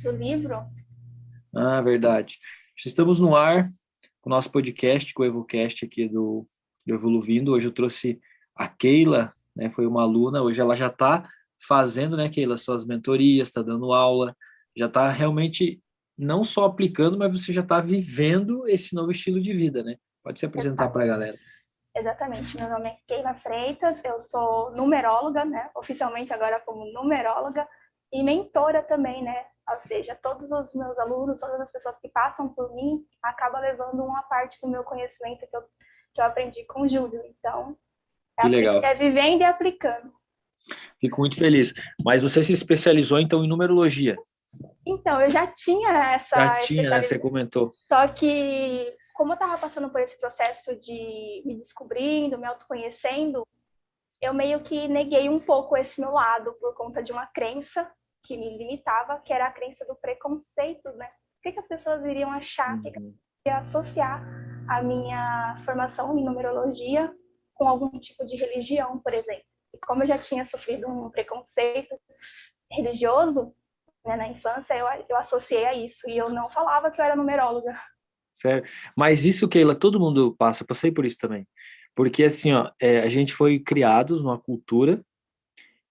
do livro. Ah, verdade. Estamos no ar com o nosso podcast, com o EvoCast aqui do Evoluindo. Hoje eu trouxe a Keila, né? Foi uma aluna. Hoje ela já está fazendo, né, Keila, suas mentorias, está dando aula, já está realmente não só aplicando, mas você já está vivendo esse novo estilo de vida, né? Pode se apresentar para a galera. Exatamente. Meu nome é Keila Freitas, eu sou numeróloga, né? Oficialmente agora como numeróloga e mentora também, né? Ou seja, todos os meus alunos, todas as pessoas que passam por mim, acabam levando uma parte do meu conhecimento que eu aprendi com o Júlio. Então, Que legal. é vivendo e aplicando. Fico muito feliz. Mas você se especializou, então, em numerologia? Então, eu já tinha Já essa tinha, né? Você comentou. Só que, como eu estava passando por esse processo de me descobrindo, me autoconhecendo, eu meio que neguei um pouco esse meu lado por conta de uma crença que me limitava, que era a crença do preconceito, né? O que as pessoas iriam achar, o que eu ia associar a minha formação em numerologia com algum tipo de religião, por exemplo. E como eu já tinha sofrido um preconceito religioso, né, na infância, eu associei a isso. E eu não falava que eu era numeróloga. Sério. Mas isso, Keila, todo mundo passa, eu passei por isso também. Porque assim, ó, a gente foi criados numa cultura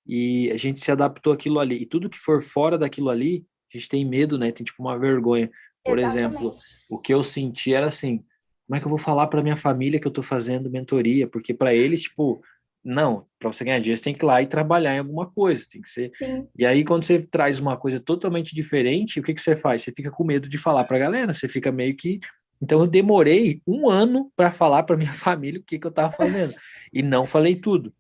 e a gente se adaptou àquilo ali. E tudo que for fora daquilo ali, a gente tem medo, né? Tem tipo uma vergonha. Por exemplo, Exatamente. o que eu senti era assim, como é que eu vou falar para minha família que eu tô fazendo mentoria? Porque para eles, tipo, não, para você ganhar dinheiro, você tem que ir lá e trabalhar em alguma coisa, tem que ser. Sim. E aí quando você traz uma coisa totalmente diferente, o que que você faz? Você fica com medo de falar para a galera, você fica meio que. Então eu demorei um ano para falar para minha família o que que eu estava fazendo e não falei tudo.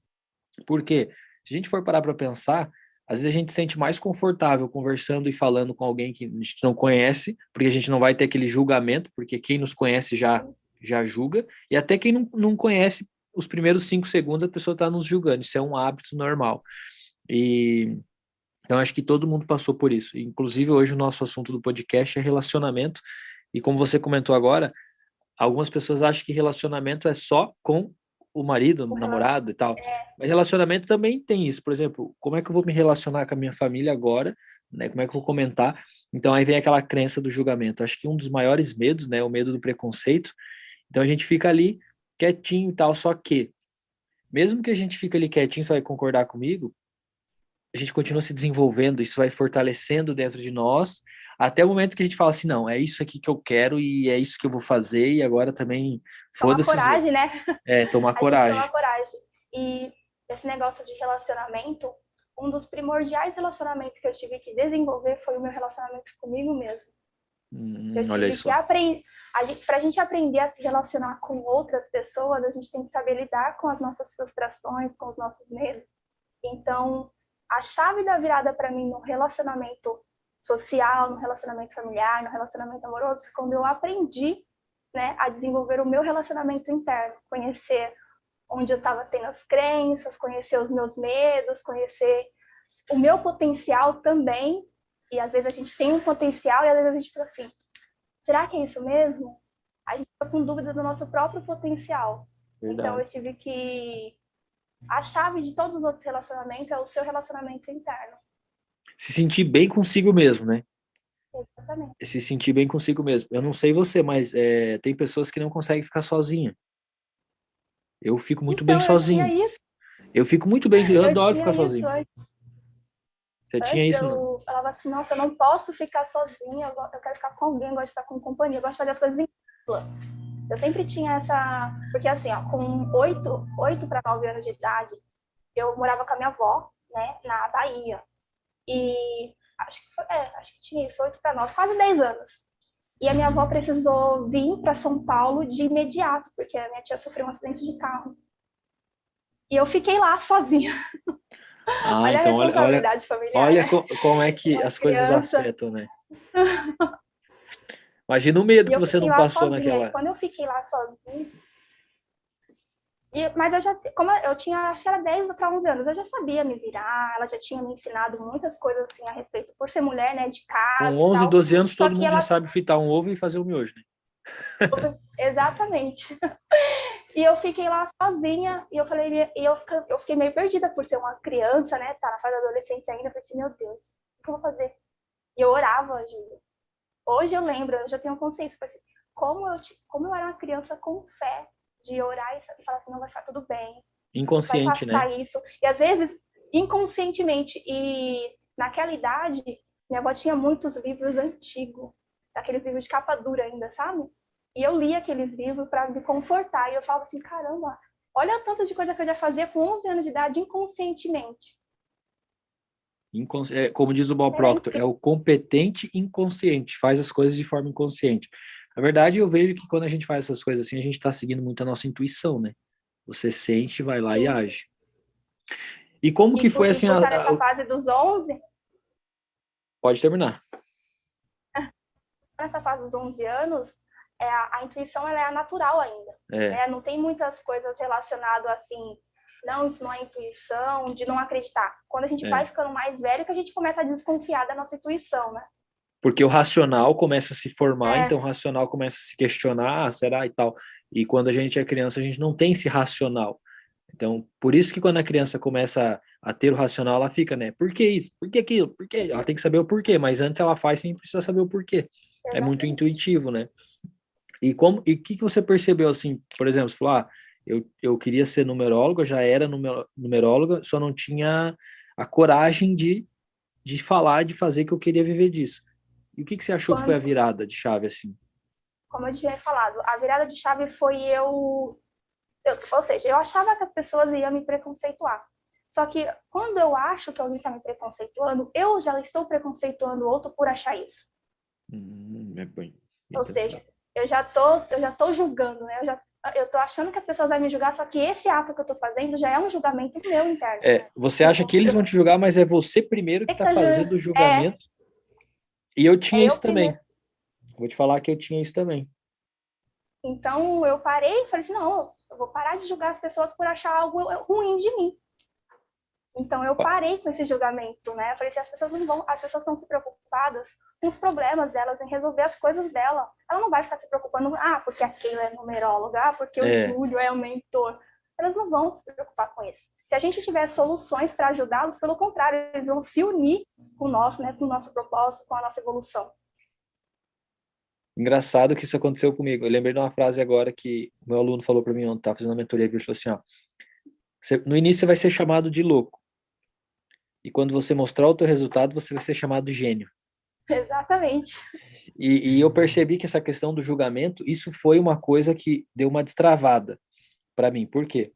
Por quê? Se a gente for parar para pensar, às vezes a gente se sente mais confortável conversando e falando com alguém que a gente não conhece, porque a gente não vai ter aquele julgamento, porque quem nos conhece já julga, e até quem não conhece, os primeiros 5 segundos a pessoa está nos julgando, isso é um hábito normal. E então acho que todo mundo passou por isso. Inclusive hoje o nosso assunto do podcast é relacionamento, e como você comentou agora, algumas pessoas acham que relacionamento é só com o marido, o namorado e tal. Mas relacionamento também tem isso. Por exemplo, como é que eu vou me relacionar com a minha família agora? Né? Como é que eu vou comentar? Então aí vem aquela crença do julgamento. Acho que um dos maiores medos, né, é o medo do preconceito. Então a gente fica ali quietinho e tal, só que mesmo que a gente fique ali quietinho, você vai concordar comigo, a gente continua se desenvolvendo, isso vai fortalecendo dentro de nós, até o momento que a gente fala assim, não, é isso aqui que eu quero e é isso que eu vou fazer, e agora também Tomar foda-se os outros. coragem, né? Tomar A gente tomar coragem. coragem. E esse negócio de relacionamento, um dos primordiais relacionamentos que eu tive que desenvolver foi o meu relacionamento comigo mesmo. Eu Olha aí tive que só. aprender. Para a gente aprender a se relacionar com outras pessoas, a gente tem que saber lidar com as nossas frustrações, com os nossos medos. Então, a chave da virada para mim no relacionamento social, no relacionamento familiar, no relacionamento amoroso, foi quando eu aprendi, né, a desenvolver o meu relacionamento interno, conhecer onde eu estava tendo as crenças, conhecer os meus medos, conhecer o meu potencial também. E às vezes a gente tem um potencial e às vezes a gente fica assim, será que é isso mesmo? A gente fica com dúvida do nosso próprio potencial. Então Verdade. eu tive que... A chave de todos os outros relacionamentos é o seu relacionamento interno. Se sentir bem consigo mesmo, né? Exatamente. Se sentir bem consigo mesmo. Eu não sei você, mas tem pessoas que não conseguem ficar sozinha. Eu fico muito bem Então, eu tinha sozinho. isso. Eu fico muito bem, eu Eu adoro tinha ficar isso sozinho. antes. Você tinha Antes isso, não? eu falava assim, nossa, eu não posso ficar sozinha, eu quero ficar com alguém, eu gosto de ficar com companhia, eu gosto de fazer as coisas em dupla. Eu sempre tinha essa... Porque assim, ó, com 8 para 9 anos de idade, eu morava com a minha avó, né, na Bahia. E acho que tinha isso, 8 para 9, quase 10 anos. E a minha avó precisou vir para São Paulo de imediato, porque a minha tia sofreu um acidente de carro. E eu fiquei lá sozinha. Ah, Olha a então responsabilidade familiar, olha né? como é que Uma as coisas criança. afetam, né? Imagina o medo E que eu você fiquei não lá passou sozinha. E naquela. quando eu fiquei lá sozinha, mas eu já, como eu tinha, acho que era 10 para 11 anos, eu já sabia me virar, ela já tinha me ensinado muitas coisas assim a respeito, por ser mulher, né, de Com casa e 11, tal. 12 anos, Só todo que mundo já ela, sabe fritar um ovo e fazer um miojo, né? exatamente. E eu fiquei lá sozinha e eu falei, eu fiquei meio perdida por ser uma criança, né, tá na fase da adolescência ainda, eu falei assim, meu Deus, o que eu vou fazer? E eu orava, Júlia. Hoje eu lembro, eu já tenho consciência, assim, como eu era uma criança com fé de orar e falar assim, não, vai ficar tudo bem, vai Inconsciente, passar né? isso. E às vezes, inconscientemente, e naquela idade, minha avó tinha muitos livros antigos, aqueles livros de capa dura ainda, sabe? E eu lia aqueles livros para me confortar, e eu falava assim, caramba, olha o tanto de coisa que eu já fazia com 11 anos de idade, inconscientemente. Como diz o Bob Era Proctor, é incrível. o competente inconsciente, faz as coisas de forma inconsciente. Na verdade, eu vejo que quando a gente faz essas coisas assim, a gente está seguindo muito a nossa intuição, né? Você sente, vai lá e Sim. age. E como que foi E assim? por estar nessa fase dos 11, Pode terminar. nessa fase dos 11 anos, a intuição ela é natural ainda. É, Né? Não tem muitas coisas relacionadas assim, não, isso não é intuição, de não acreditar. Quando a gente vai é. ficando mais velho, que a gente começa a desconfiar da nossa intuição, né? Porque o racional começa a se formar, É, então o racional começa a se questionar, será e tal. E quando a gente é criança, a gente não tem esse racional. Então, por isso que quando a criança começa a ter o racional, ela fica, né? Por que isso? Por que aquilo? Por quê? Ela tem que saber o porquê, mas antes ela faz sem precisar saber o porquê. É muito exatamente. intuitivo, né? E o que que você percebeu assim, por exemplo, você falou, eu queria ser numeróloga, já era numeróloga, só não tinha a coragem de falar, de fazer que eu queria viver disso. E o que que você achou que foi a Quando, virada de chave assim? como eu tinha falado, a virada de chave foi ou seja, eu achava que as pessoas iam me preconceituar. Só que quando eu acho que alguém está me preconceituando, eu já estou preconceituando o outro por achar isso. É bem, bem Ou seja, pensado. eu já tô julgando, né? Eu tô achando que as pessoas vão me julgar, só que esse ato que eu tô fazendo já é um julgamento meu interno. É, você acha Então, que eles vão te julgar, mas é você primeiro que está fazendo o é, julgamento. E eu tinha é eu isso primeiro. também. Vou te falar que eu tinha isso também. Então eu parei e falei assim, não, eu vou parar de julgar as pessoas por achar algo ruim de mim. Então eu parei com esse julgamento, né? Eu falei assim, as pessoas estão se preocupadas com os problemas delas, em resolver as coisas dela. Ela não vai ficar se preocupando, porque a Keila é numeróloga, porque o É, Júlio é o mentor. Elas não vão se preocupar com isso. Se a gente tiver soluções para ajudá-los, pelo contrário, eles vão se unir com o nosso, né, com o nosso propósito, com a nossa evolução. engraçado que isso aconteceu comigo. Eu lembrei de uma frase agora que o meu aluno falou para mim ontem, estava fazendo uma mentoria, ele falou assim, ó, no início você vai ser chamado de louco, e quando você mostrar o teu resultado, você vai ser chamado de gênio. Exatamente. E eu percebi que essa questão do julgamento, isso foi uma coisa que deu uma destravada para mim. Por quê?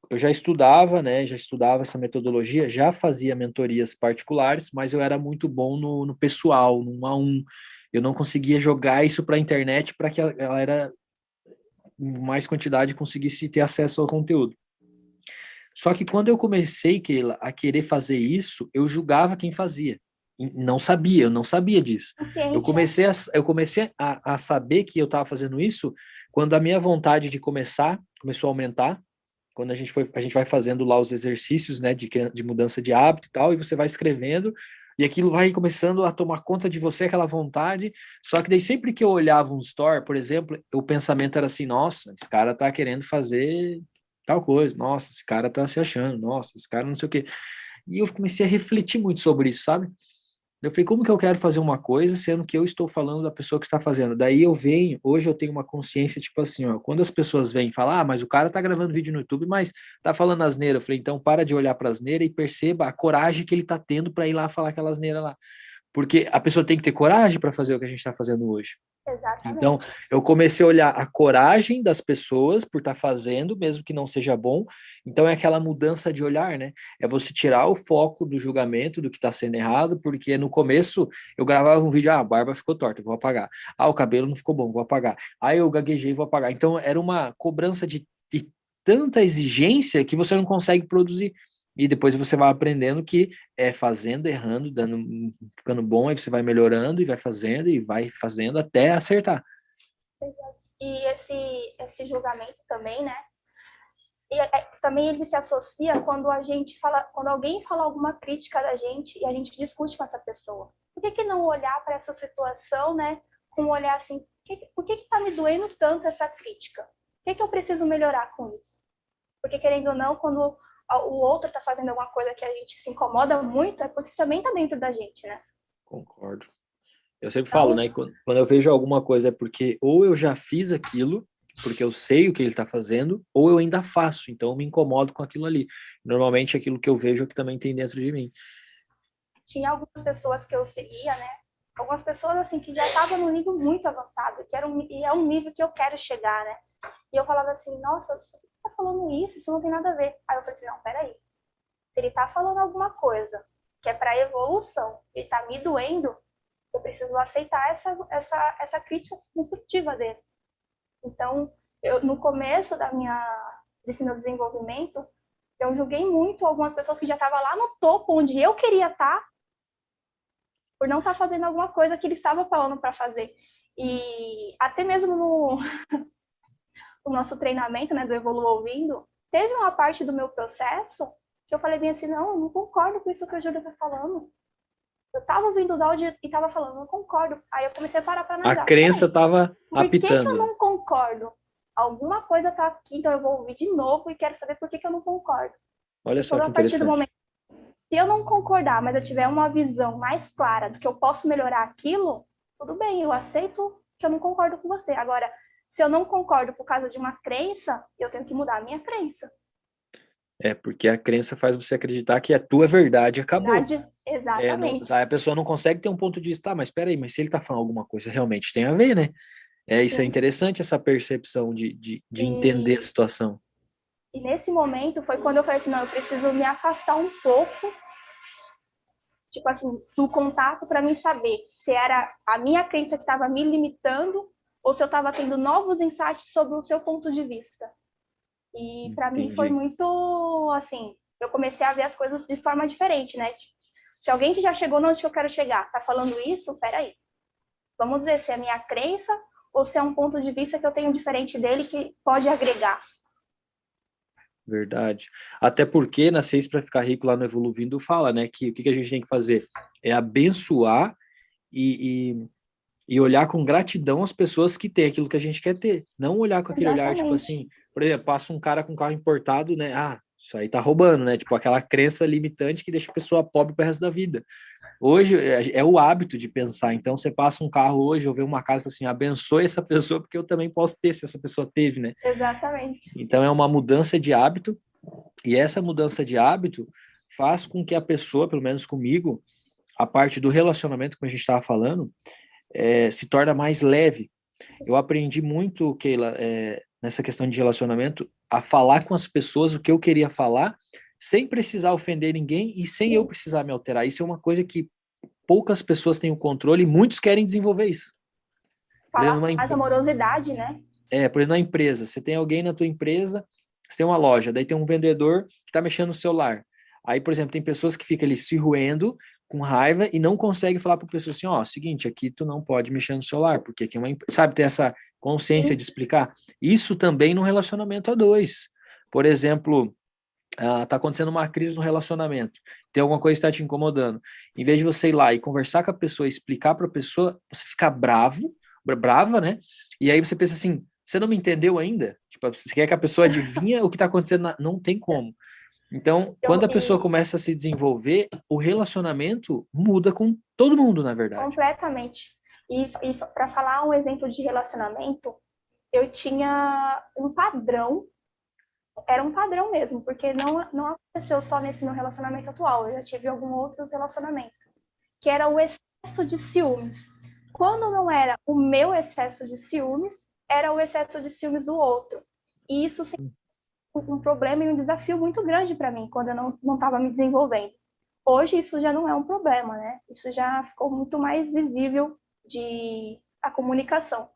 Eu já estudava, né? Já estudava essa metodologia, já fazia mentorias particulares, mas eu era muito bom no pessoal, no 1 a 1. Eu não conseguia jogar isso para a internet para que a galera, em mais quantidade, conseguisse ter acesso ao conteúdo. Só que quando eu comecei, Keila, a querer fazer isso, eu julgava quem fazia. E não sabia, eu não sabia disso. Eu Consciente, é. comecei a saber que eu estava fazendo isso quando a minha vontade de começar começou a aumentar. Quando a gente vai fazendo lá os exercícios, né, de mudança de hábito e tal, e você vai escrevendo, e aquilo vai começando a tomar conta de você, aquela vontade. Só que daí sempre que eu olhava um store, por exemplo, o pensamento era assim, nossa, esse cara tá querendo fazer tal coisa, nossa, esse cara tá se achando, nossa, esse cara não sei o quê. E eu comecei a refletir muito sobre isso, sabe? Eu falei, como que eu quero fazer uma coisa, sendo que eu estou falando da pessoa que está fazendo? Daí eu venho, hoje eu tenho uma consciência, tipo assim, ó, quando as pessoas vêm falar, mas o cara tá gravando vídeo no YouTube, mas tá falando asneira. Eu falei, então para de olhar para asneira e perceba a coragem que ele tá tendo para ir lá falar aquela asneira lá. Porque a pessoa tem que ter coragem para fazer o que a gente está fazendo hoje. Então, Exatamente. eu comecei a olhar a coragem das pessoas por estar fazendo, mesmo que não seja bom. Então, é aquela mudança de olhar, né? É você tirar o foco do julgamento, do que está sendo errado, porque no começo eu gravava um vídeo, a barba ficou torta, vou apagar. O cabelo não ficou bom, vou apagar. Eu gaguejei, vou apagar. Então, era uma cobrança de tanta exigência que você não consegue produzir. E depois você vai aprendendo que é fazendo, errando, dando, ficando bom, aí você vai melhorando e vai fazendo e vai fazendo até acertar. E esse julgamento também, né? E também ele se associa quando quando alguém fala alguma crítica da gente e a gente discute com essa pessoa. Por que não olhar para essa situação, né, com um olhar assim, por que está me doendo tanto essa crítica? O que eu preciso melhorar com isso? Porque querendo ou não, quando o outro está fazendo alguma coisa que a gente se incomoda muito, é porque também está dentro da gente, né? Concordo. Eu sempre falo, Então, né? Quando eu vejo alguma coisa é porque ou eu já fiz aquilo, porque eu sei o que ele está fazendo, ou eu ainda faço, então eu me incomodo com aquilo ali. Normalmente aquilo que eu vejo é o que também tem dentro de mim. tinha algumas pessoas que eu seguia, né? Algumas pessoas, assim, que já estavam no nível muito avançado, e é um nível que eu quero chegar, né? E eu falava assim, nossa, por que você tá falando isso? Isso não tem nada a ver. Aí eu falei assim, não, peraí. Se ele tá falando alguma coisa que é para evolução e tá me doendo, eu preciso aceitar essa crítica construtiva dele. Então, no começo desse meu desenvolvimento, eu julguei muito algumas pessoas que já estavam lá no topo, onde eu queria estar, por não estar fazendo alguma coisa que ele estava falando para fazer. E até mesmo no nosso treinamento, né, do Evolu Ouvindo, teve uma parte do meu processo que eu falei bem assim, não, eu não concordo com isso que a Júlia está falando. Eu estava ouvindo os áudios e estava falando, não concordo. Aí eu comecei a parar para A analisar. crença Peraí, estava por que eu apitando, né? não concordo? Alguma coisa está aqui, então eu vou ouvir de novo e quero saber por que eu não concordo. Olha E só quando que a partir do interessante. momento, se eu não concordar, mas eu tiver uma visão mais clara do que eu posso melhorar aquilo, tudo bem, eu aceito que eu não concordo com você. Agora, se eu não concordo por causa de uma crença, eu tenho que mudar a minha crença. É porque a crença faz você acreditar que a tua verdade acabou. Verdade? É, não, Exatamente. a pessoa não consegue ter um ponto de vista, mas espera aí, mas se ele está falando alguma coisa, realmente tem a ver, né? Isso é Sim. interessante, essa percepção de entender a E, situação. e nesse momento foi quando eu falei assim, não, eu preciso me afastar um pouco, tipo assim, do contato para mim saber se era a minha crença que estava me limitando ou se eu estava tendo novos insights sobre o seu ponto de vista. E para mim foi Entendi. muito assim, eu comecei a ver as coisas de forma diferente, né? Tipo, se alguém que já chegou onde eu quero chegar tá falando isso, peraí, vamos ver se é minha crença ou se é um ponto de vista que eu tenho diferente dele que pode agregar. Verdade. Até porque na Seis para Ficar Rico lá no Evoluindo fala, né, que o que a gente tem que fazer é abençoar e, e olhar com gratidão as pessoas que têm aquilo que a gente quer ter. Não olhar com aquele olhar, tipo Exatamente. assim, por exemplo, passa um cara com carro importado, né? Ah, isso aí tá roubando, né? Tipo, aquela crença limitante que deixa a pessoa pobre pro resto da vida. Hoje é o hábito de pensar. Então, você passa um carro hoje, ou vê uma casa assim, abençoe essa pessoa, porque eu também posso ter, se essa pessoa teve, né? Exatamente. Então, é uma mudança de hábito, e essa mudança de hábito faz com que a pessoa, pelo menos comigo, a parte do relacionamento, como a gente estava falando, se torna mais leve. Eu aprendi muito, Keila, nessa questão de relacionamento, a falar com as pessoas o que eu queria falar, sem precisar ofender ninguém e sem eu Sim. precisar me alterar. Isso é uma coisa que poucas pessoas têm o controle e muitos querem desenvolver isso. Por exemplo, Falar com mais amorosidade, né? por exemplo, na empresa, você tem alguém na tua empresa, você tem uma loja, daí tem um vendedor que está mexendo no celular. Aí, por exemplo, tem pessoas que ficam ali se roendo com raiva e não conseguem falar para a pessoa assim, ó, seguinte, aqui tu não pode mexer no celular, porque aqui é uma, sabe, ter essa consciência Sim. de explicar. Isso também no relacionamento a dois. Por exemplo, tá acontecendo uma crise no relacionamento, tem alguma coisa que está te incomodando. Em vez de você ir lá e conversar com a pessoa, explicar para a pessoa, você fica bravo, brava, né? E aí você pensa assim, você não me entendeu ainda? Tipo, você quer que a pessoa adivinhe o que está acontecendo? Não tem como. Então, quando a pessoa E começa a se desenvolver, o relacionamento muda com todo mundo, na verdade. completamente. E para falar um exemplo de relacionamento, eu tinha um padrão, era um padrão mesmo, porque não aconteceu só nesse meu relacionamento atual, eu já tive alguns outros relacionamentos, que era o excesso de ciúmes. Quando não era o meu excesso de ciúmes, era o excesso de ciúmes do outro. E isso um problema e um desafio muito grande para mim quando eu não estava me desenvolvendo. Hoje isso já não é um problema, né? Isso já ficou muito mais visível de a comunicação.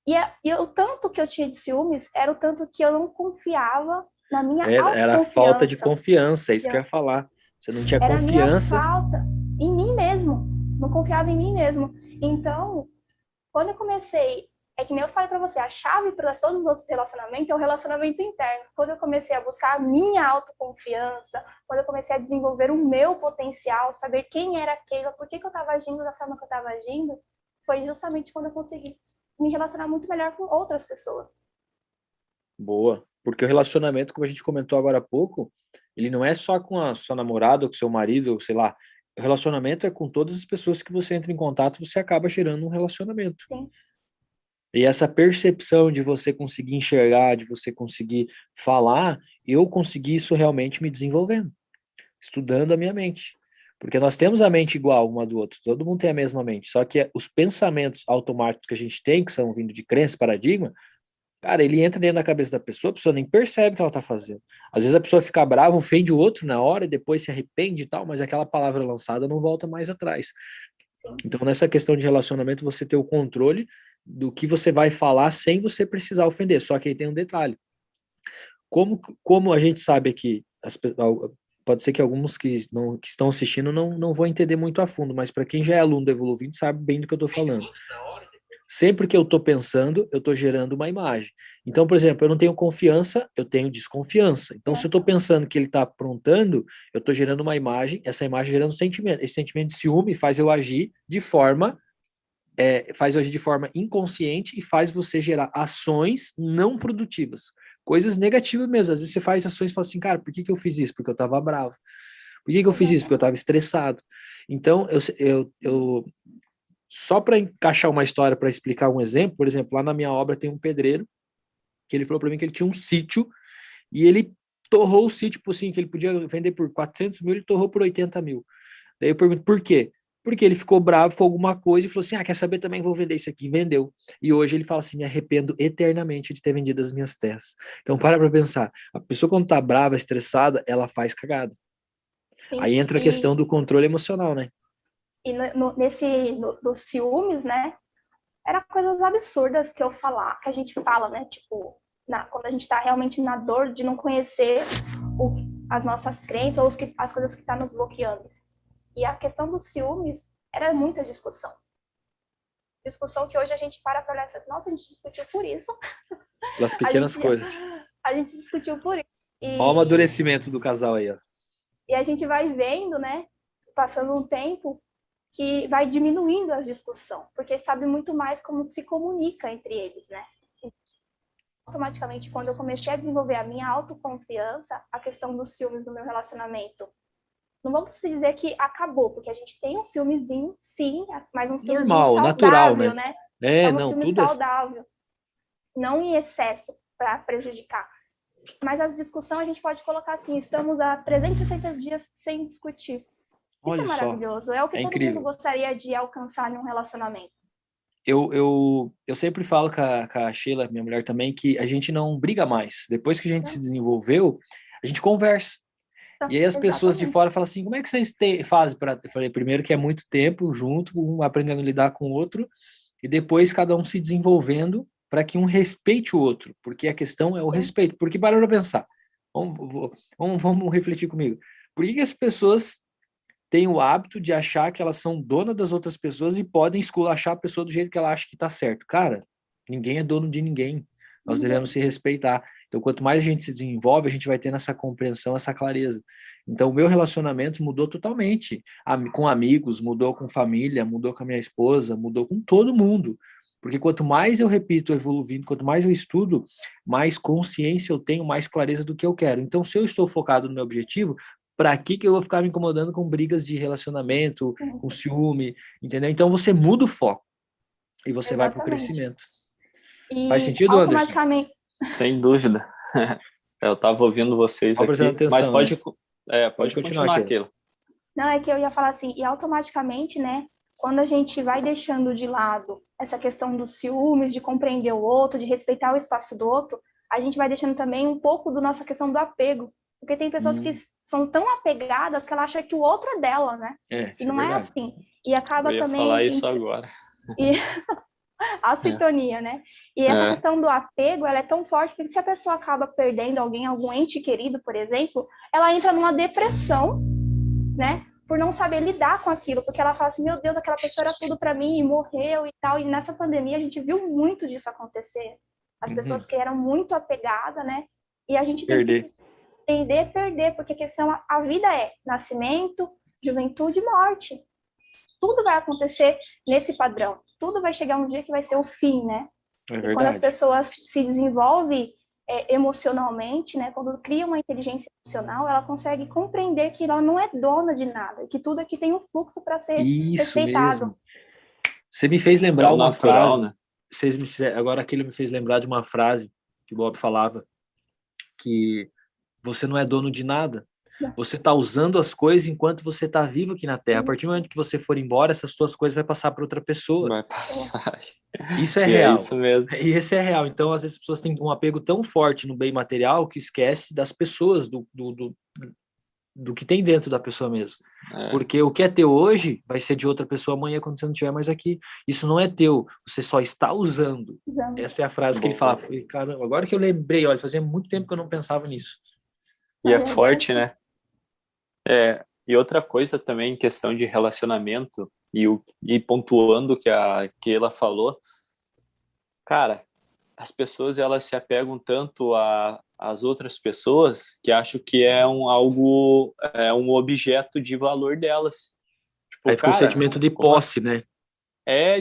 E o tanto que eu tinha de ciúmes era o tanto que eu não confiava na minha Era a falta de autoconfiança. confiança, é isso que eu Entendeu? ia falar. Você não tinha Era a minha confiança. falta em mim mesmo. Não confiava em mim mesmo. Então, quando eu comecei, é que nem eu falei pra você, a chave para todos os outros relacionamentos é o relacionamento interno. Quando eu comecei a buscar a minha autoconfiança, quando eu comecei a desenvolver o meu potencial, saber quem era aquela, por que eu estava agindo da forma que eu estava agindo, foi justamente quando eu consegui me relacionar muito melhor com outras pessoas. Boa. Porque o relacionamento, como a gente comentou agora há pouco, ele não é só com a sua namorada, ou com seu marido, ou sei lá, O relacionamento é com todas as pessoas que você entra em contato, você acaba gerando um relacionamento. Sim. E essa percepção de você conseguir enxergar, de você conseguir falar, eu consegui isso realmente me desenvolvendo, estudando a minha mente. Porque nós temos a mente igual uma do outro, todo mundo tem a mesma mente, só que os pensamentos automáticos que a gente tem, que são vindo de crença, paradigma, cara, ele entra dentro da cabeça da pessoa, a pessoa nem percebe o que ela tá fazendo. Às vezes a pessoa fica brava, ofende o outro na hora e depois se arrepende e tal, mas aquela palavra lançada não volta mais atrás. Então, nessa questão de relacionamento, você ter o controle do que você vai falar sem você precisar ofender. Só que aí tem um detalhe. Como a gente sabe aqui, pode ser que alguns que estão assistindo não vão entender muito a fundo, mas para quem já é aluno do Evoluindo sabe bem do que eu estou falando. Sempre que eu estou pensando, eu estou gerando uma imagem. Então, por exemplo, eu não tenho confiança, eu tenho desconfiança. Então, se eu estou pensando que ele está aprontando, eu estou gerando uma imagem, essa imagem gerando um sentimento. Esse sentimento de ciúme faz eu agir de forma inconsciente e faz você gerar ações não produtivas. Coisas negativas mesmo. Às vezes você faz ações e fala assim, cara, por que eu fiz isso? Porque eu estava bravo. Por que eu fiz isso? Porque eu estava estressado. Então, eu só para encaixar uma história, para explicar um exemplo, por exemplo, lá na minha obra tem um pedreiro que ele falou para mim que ele tinha um sítio e ele torrou o sítio, tipo assim, que ele podia vender por 400 mil, ele torrou por 80 mil. Daí eu pergunto, por quê? Porque ele ficou bravo com alguma coisa e falou assim, quer saber também, vou vender isso aqui. Vendeu. E hoje ele fala assim, me arrependo eternamente de ter vendido as minhas terras. Então para pensar, a pessoa quando tá brava, estressada, ela faz cagada. Sim. Aí entra a questão do controle emocional, né? E dos ciúmes, né? Era coisas absurdas que a gente fala, né? Tipo, quando a gente tá realmente na dor de não conhecer as nossas crenças ou as coisas que tá nos bloqueando. E a questão dos ciúmes era muita discussão. Discussão que hoje a gente para olhar e fala, nossa, a gente discutiu por isso. Pelas pequenas coisas. A gente discutiu por isso. Olha o amadurecimento do casal aí, ó. E a gente vai vendo, né? Passando um tempo, que vai diminuindo a discussão, porque sabe muito mais como se comunica entre eles, né? Automaticamente, quando eu comecei a desenvolver a minha autoconfiança, a questão dos ciúmes no meu relacionamento, não vamos dizer que acabou, porque a gente tem um ciúmezinho, sim, mas um ciúmezinho normal, saudável, natural, né? É, um não, ciúme tudo saudável, não em excesso para prejudicar. Mas as discussões a gente pode colocar assim, estamos há 360 dias sem discutir. Olha Isso é maravilhoso, é o que todo incrível. mundo gostaria de alcançar em um relacionamento. Eu sempre falo com a Sheila, minha mulher também, que a gente não briga mais. Depois que a gente se desenvolveu, a gente conversa. E aí as pessoas de fora falam assim, como é que vocês fazem para... Eu falei, primeiro que é muito tempo junto, um aprendendo a lidar com o outro, e depois cada um se desenvolvendo para que um respeite o outro, porque a questão é o respeito. Porque para pensar, vamos refletir comigo. Por que as pessoas têm o hábito de achar que elas são donas das outras pessoas e podem esculachar a pessoa do jeito que ela acha que está certo? Cara, ninguém é dono de ninguém. Nós devemos se respeitar. Então, quanto mais a gente se desenvolve, a gente vai tendo essa compreensão, essa clareza. Então, o meu relacionamento mudou totalmente. Com amigos, mudou com família, mudou com a minha esposa, mudou com todo mundo. Porque quanto mais eu repito, evoluindo, quanto mais eu estudo, mais consciência eu tenho, mais clareza do que eu quero. Então, se eu estou focado no meu objetivo, para que eu vou ficar me incomodando com brigas de relacionamento, com ciúme, entendeu? Então, você muda o foco e você vai para o crescimento. E faz sentido, automaticamente... Anderson? Sem dúvida. Eu estava ouvindo vocês aqui, atenção, mas pode continuar aquilo. Não, é que eu ia falar assim, e automaticamente, né, quando a gente vai deixando de lado essa questão dos ciúmes, de compreender o outro, de respeitar o espaço do outro, a gente vai deixando também um pouco da nossa questão do apego. Porque tem pessoas que são tão apegadas que ela acha que o outro é dela, né? E não é assim. E acaba eu ia também... falar isso agora. E a sintonia, né? E essa questão do apego, ela é tão forte que se a pessoa acaba perdendo alguém, algum ente querido, por exemplo, ela entra numa depressão, né? Por não saber lidar com aquilo, porque ela fala assim, meu Deus, aquela pessoa era tudo para mim e morreu e tal. E nessa pandemia a gente viu muito disso acontecer. As pessoas que eram muito apegadas, né? E a gente tem que entender e perder, porque a vida é nascimento, juventude e morte. Tudo vai acontecer nesse padrão. Tudo vai chegar um dia que vai ser o fim, né? E quando as pessoas se desenvolvem emocionalmente, né? Quando cria uma inteligência emocional, ela consegue compreender que ela não é dona de nada, que tudo aqui tem um fluxo para ser Isso respeitado. mesmo. Você me fez É lembrar o uma natural, frase. né? Agora aquilo me fez lembrar de uma frase que o Bob falava, que você não é dono de nada. Você está usando as coisas enquanto você está vivo aqui na Terra. A partir do momento que você for embora, essas suas coisas vai passar para outra pessoa. Vai passar. Isso é E é real. isso mesmo. E esse é real. Então, às vezes, as pessoas têm um apego tão forte no bem material que esquece das pessoas, do que tem dentro da pessoa mesmo. Porque o que é teu hoje vai ser de outra pessoa amanhã quando você não estiver mais aqui. Isso não é teu, você só está usando. Essa é a frase que ele falava. Caramba, agora que eu lembrei, olha, fazia muito tempo que eu não pensava nisso. E é forte, né? E outra coisa também, em questão de relacionamento, e pontuando o que a Keila falou, cara, as pessoas elas se apegam tanto às outras pessoas que acham que é um objeto de valor delas. Tipo, Aí ficou o cara, sentimento de posse, né?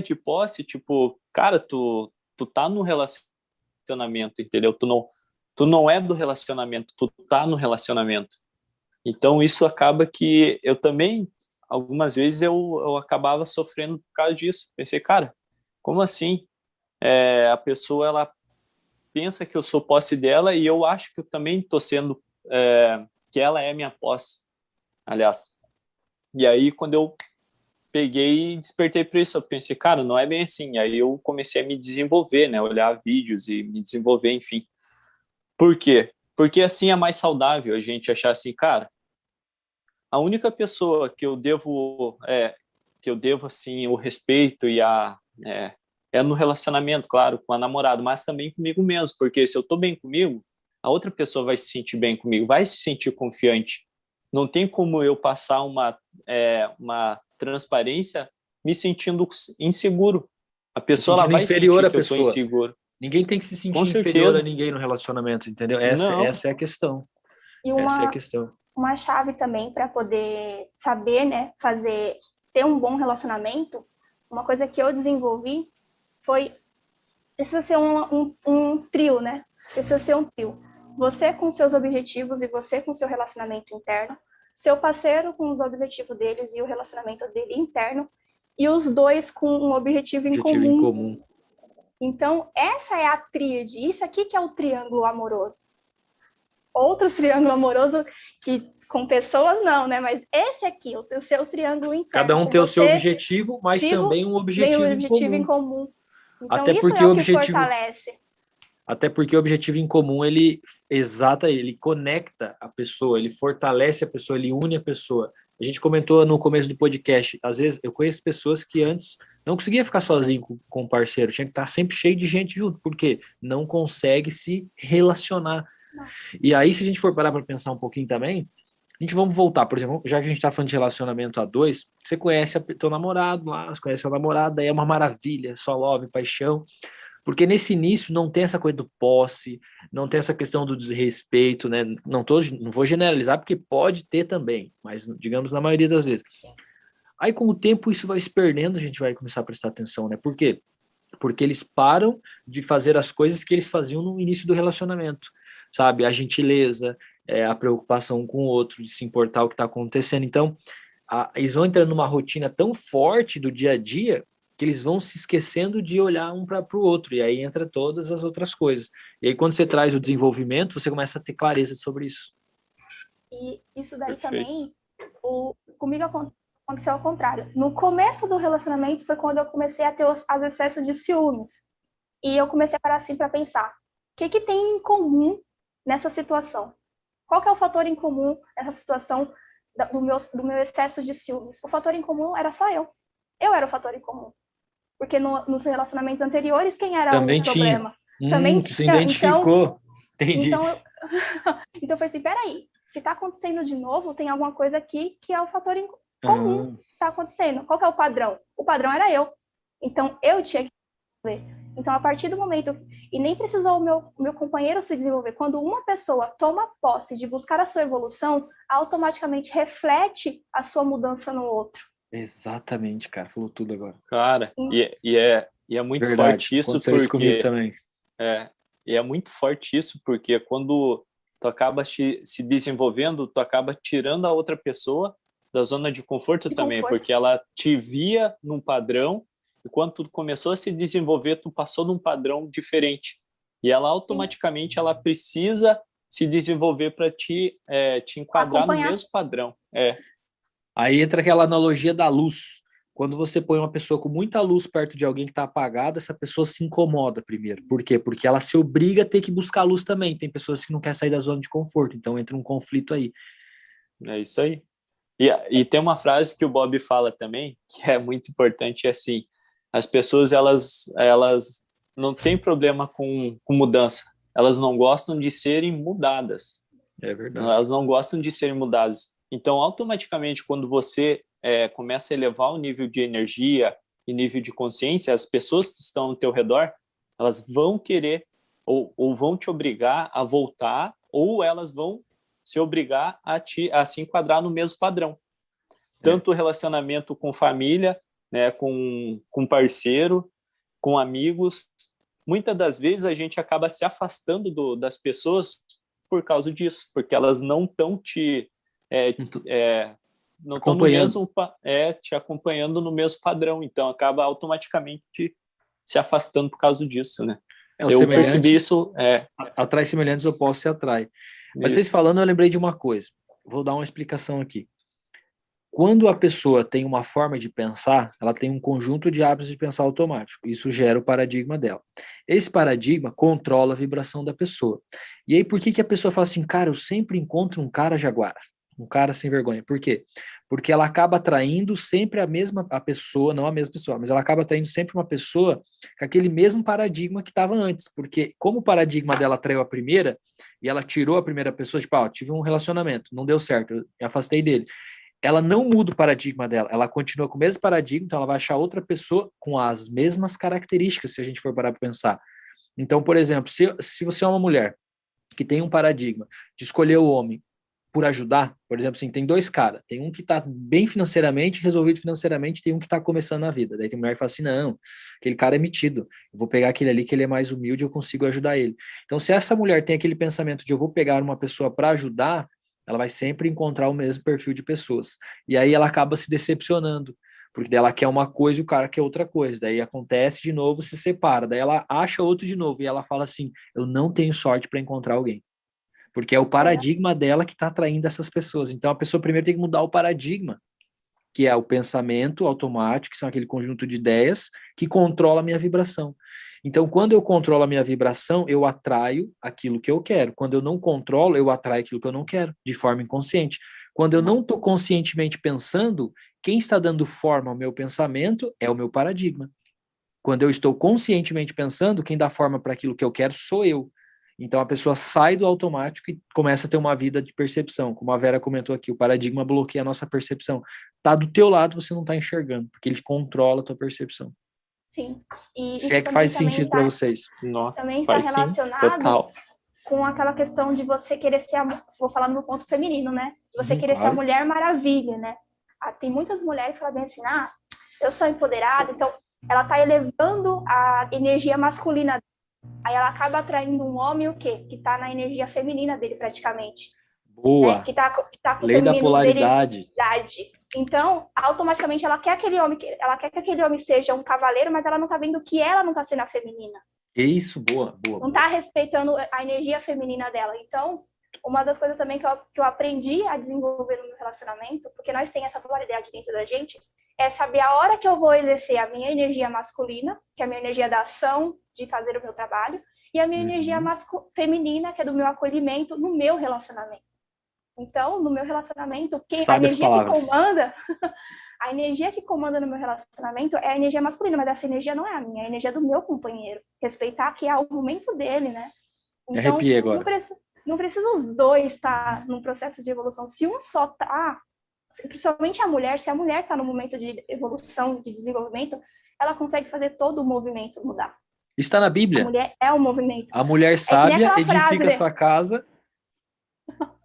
de posse, tipo, cara, tu tá no relacionamento, entendeu? Tu não é do relacionamento, tu tá no relacionamento. Então, isso acaba que eu também, algumas vezes, eu acabava sofrendo por causa disso. Pensei, cara, como assim? A pessoa, ela pensa que eu sou posse dela e eu acho que eu também estou sendo, que ela é minha posse, aliás. E aí, quando eu peguei e despertei para isso, eu pensei, cara, não é bem assim. Aí eu comecei a me desenvolver, né? Olhar vídeos e me desenvolver, enfim. Por quê? Porque assim é mais saudável a gente achar assim, cara, a única pessoa que eu devo assim o respeito é no relacionamento, claro, com a namorada, mas também comigo mesmo, porque se eu tô bem comigo, a outra pessoa vai se sentir bem comigo, vai se sentir confiante. Não tem como eu passar uma transparência me sentindo inseguro. A pessoa ela Sentindo vai inferior sentir à que eu tô pessoa. inseguro. Ninguém tem que se Com sentir inferior a certeza. ninguém no relacionamento, entendeu? Não. Essa é a questão. E Essa é a questão. uma chave também para poder saber, né, ter um bom relacionamento, uma coisa que eu desenvolvi foi precisa ser um trio, né? Precisa ser um trio. Você com seus objetivos e você com seu relacionamento interno, seu parceiro com os objetivos deles e o relacionamento dele interno, e os dois com um objetivo em comum. Então, essa é a tríade, isso aqui que é o triângulo amoroso. Outro triângulo amoroso que com pessoas não, né? Mas esse aqui, o seu triângulo interno. Cada um tem o seu objetivo, mas também um objetivo em comum. Então, até isso porque é o o que objetivo, fortalece. até porque o objetivo em comum, ele conecta a pessoa, ele fortalece a pessoa, ele une a pessoa. A gente comentou no começo do podcast, às vezes eu conheço pessoas que antes não conseguia ficar sozinho com um parceiro, tinha que estar sempre cheio de gente junto, porque não consegue se relacionar. Não. E aí, se a gente for parar para pensar um pouquinho também, a gente vamos voltar, por exemplo, já que a gente está falando de relacionamento a dois, você conhece teu namorado lá, você conhece a namorada, aí é uma maravilha, só love, paixão. Porque nesse início não tem essa coisa do posse, não tem essa questão do desrespeito, né? Não vou generalizar, porque pode ter também, mas digamos na maioria das vezes. Aí com o tempo isso vai se perdendo, a gente vai começar a prestar atenção, né? Por quê? Porque eles param de fazer as coisas que eles faziam no início do relacionamento, sabe? A gentileza, a preocupação com o outro, de se importar o que está acontecendo. Então, eles vão entrando numa rotina tão forte do dia a dia que eles vão se esquecendo de olhar um para o outro, e aí entra todas as outras coisas. E aí, quando você traz o desenvolvimento, você começa a ter clareza sobre isso. E isso daí Perfeito. também, comigo aconteceu ao contrário. No começo do relacionamento foi quando eu comecei a ter os excessos de ciúmes. E eu comecei a parar assim para pensar, o que tem em comum nessa situação? Qual que é o fator em comum nessa situação do meu excesso de ciúmes? O fator em comum era só eu. Eu era o fator em comum. Porque nos relacionamentos anteriores, quem era Também o problema? Também tinha. Você identificou. Entendi. Então eu falei assim, peraí, se está acontecendo de novo, tem alguma coisa aqui que é o fator em comum que está acontecendo. Qual que é o padrão? O padrão era eu. Então eu tinha que ver. Então, a partir do momento, e nem precisou o meu companheiro se desenvolver, quando uma pessoa toma posse de buscar a sua evolução, automaticamente reflete a sua mudança no outro. Exatamente, cara, falou tudo agora. Cara, e é muito Verdade. forte isso, aconteceu isso comigo porque também. E é muito forte isso, porque quando tu acaba se desenvolvendo, tu acaba tirando a outra pessoa da zona de conforto também, porque ela te via num padrão, e quando tu começou a se desenvolver, tu passou num padrão diferente. E ela automaticamente ela precisa se desenvolver para te enquadrar no mesmo padrão. Aí entra aquela analogia da luz. Quando você põe uma pessoa com muita luz perto de alguém que está apagado, essa pessoa se incomoda primeiro. Por quê? Porque ela se obriga a ter que buscar luz também. Tem pessoas que não querem sair da zona de conforto, então entra um conflito aí. É isso aí. E tem uma frase que o Bob fala também, que é muito importante, é assim, as pessoas, elas não têm problema com mudança, elas não gostam de serem mudadas. É verdade. Elas não gostam de serem mudadas. Então, automaticamente, quando você começa a elevar o nível de energia e nível de consciência, as pessoas que estão ao teu redor, elas vão querer ou vão te obrigar a voltar, ou elas vão se obrigar a se enquadrar no mesmo padrão. Tanto o relacionamento com família, né, com parceiro, com amigos. Muitas das vezes a gente acaba se afastando das pessoas por causa disso, porque elas não estão não estão no mesmo te acompanhando no mesmo padrão, então acaba automaticamente se afastando por causa disso, né? Eu percebi isso. Atrai semelhantes, opostos se atrai. Mas Isso. vocês falando, eu lembrei de uma coisa. Vou dar uma explicação aqui. Quando a pessoa tem uma forma de pensar, ela tem um conjunto de hábitos de pensar automático. Isso gera o paradigma dela. Esse paradigma controla a vibração da pessoa. E aí, por que a pessoa fala assim, cara, eu sempre encontro um cara jaguara, um cara sem vergonha? Por quê? Porque ela acaba atraindo sempre a pessoa, não a mesma pessoa, mas ela acaba atraindo sempre uma pessoa com aquele mesmo paradigma que estava antes. Porque como o paradigma dela atraiu a primeira, e ela tirou a primeira pessoa, tipo, tive um relacionamento, não deu certo, eu me afastei dele. Ela não muda o paradigma dela, ela continua com o mesmo paradigma, então ela vai achar outra pessoa com as mesmas características, se a gente for parar para pensar. Então, por exemplo, se você é uma mulher que tem um paradigma de escolher o homem por ajudar, por exemplo, assim, tem dois caras, tem um que está bem financeiramente, resolvido financeiramente, tem um que está começando a vida. Daí tem mulher que fala assim, não, aquele cara é metido, eu vou pegar aquele ali que ele é mais humilde, eu consigo ajudar ele. Então, se essa mulher tem aquele pensamento de eu vou pegar uma pessoa para ajudar, ela vai sempre encontrar o mesmo perfil de pessoas. E aí ela acaba se decepcionando, porque daí ela quer uma coisa e o cara quer outra coisa. Daí acontece de novo, se separa. Daí ela acha outro de novo e ela fala assim, eu não tenho sorte para encontrar alguém. Porque é o paradigma dela que está atraindo essas pessoas. Então a pessoa primeiro tem que mudar o paradigma, que é o pensamento automático, que são aquele conjunto de ideias que controla a minha vibração. Então, quando eu controlo a minha vibração, eu atraio aquilo que eu quero. Quando eu não controlo, eu atraio aquilo que eu não quero, de forma inconsciente. Quando eu não estou conscientemente pensando, quem está dando forma ao meu pensamento é o meu paradigma. Quando eu estou conscientemente pensando, quem dá forma para aquilo que eu quero sou eu. Então a pessoa sai do automático e começa a ter uma vida de percepção. Como a Vera comentou aqui, o paradigma bloqueia a nossa percepção. Tá do teu lado, você não está enxergando, porque ele controla a tua percepção. Sim. E se é que faz sentido para vocês. Nossa, também está relacionado com aquela questão de você querer ser, vou falar no ponto feminino, né? Você querer ser a Mulher Maravilha, né? Tem muitas mulheres que falam bem assim, eu sou empoderada, então ela está elevando a energia masculina. Aí ela acaba atraindo um homem, o quê? Que está na energia feminina dele, praticamente. Boa! Né? Que tá com Lei o da polaridade. Então, automaticamente, ela quer que aquele homem seja um cavaleiro, mas ela não está vendo que ela não está sendo a feminina. Isso, boa. Não está respeitando a energia feminina dela. Então, uma das coisas também que eu aprendi a desenvolver no meu relacionamento, porque nós temos essa polaridade dentro da gente, é saber a hora que eu vou exercer a minha energia masculina, que é a minha energia da ação, de fazer o meu trabalho, e a minha energia feminina, que é do meu acolhimento, no meu relacionamento. Então, no meu relacionamento, a energia que comanda no meu relacionamento é a energia masculina, mas essa energia não é a minha, é a energia do meu companheiro. Respeitar que é o momento dele, né? Então, arrepiei agora. Não precisa os dois estar num processo de evolução. Se um só está, principalmente a mulher, se a mulher está no momento de evolução, de desenvolvimento, ela consegue fazer todo o movimento mudar. Está na Bíblia. A mulher é o movimento. A mulher sábia edifica sua casa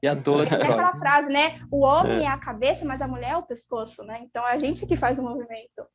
e a tola destrói. É aquela frase, né? O homem é a cabeça, mas a mulher é o pescoço, né? Então é a gente que faz o movimento.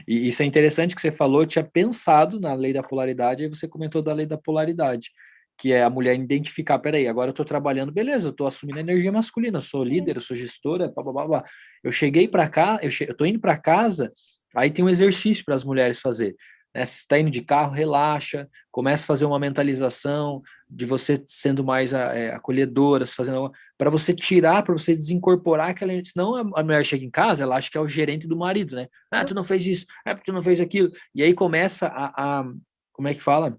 E isso é interessante que você falou, eu tinha pensado na lei da polaridade, aí você comentou da lei da polaridade, que é a mulher identificar, peraí, agora eu tô trabalhando, beleza, eu tô assumindo a energia masculina, eu sou líder, eu sou gestora, blá, blá, blá, blá. Eu cheguei para cá, eu tô indo para casa, aí tem um exercício para as mulheres fazer. Né? Se está indo de carro, relaxa, começa a fazer uma mentalização de você sendo mais acolhedora, fazendo para você tirar, para você desincorporar aquela. Senão a mulher chega em casa, ela acha que é o gerente do marido, né? Ah, tu não fez isso, é porque tu não fez aquilo. E aí começa como é que fala?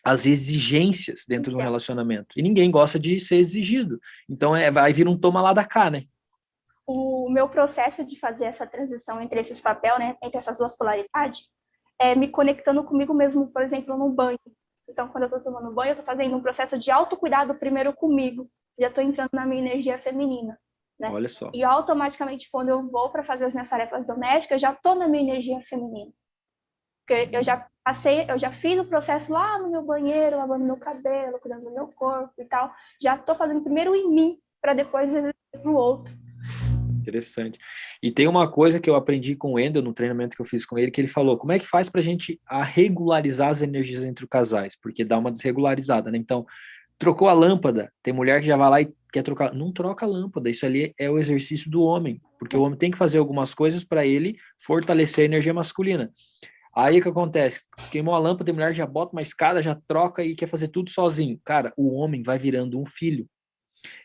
As exigências dentro de um relacionamento. E ninguém gosta de ser exigido. Então vai vir um toma lá da cá, né? O meu processo de fazer essa transição entre esses papéis, né, entre essas duas polaridades, é me conectando comigo mesmo, por exemplo, no banho. Então, quando eu estou tomando banho, eu estou fazendo um processo de autocuidado primeiro comigo. Já estou entrando na minha energia feminina. Né? Olha só. E automaticamente, quando eu vou para fazer as minhas tarefas domésticas, eu já estou na minha energia feminina. Porque eu já fiz o processo lá no meu banheiro, lavando meu cabelo, cuidando do meu corpo e tal. Já estou fazendo primeiro em mim, para depois exercer para o outro. Interessante. E tem uma coisa que eu aprendi com o Wendel no treinamento que eu fiz com ele, que ele falou, como é que faz para a gente regularizar as energias entre os casais? Porque dá uma desregularizada, né? Então, trocou a lâmpada, tem mulher que já vai lá e quer trocar. Não troca a lâmpada, isso ali é o exercício do homem, porque o homem tem que fazer algumas coisas para ele fortalecer a energia masculina. Aí o que acontece? Queimou a lâmpada, a mulher já bota uma escada, já troca e quer fazer tudo sozinho. Cara, o homem vai virando um filho.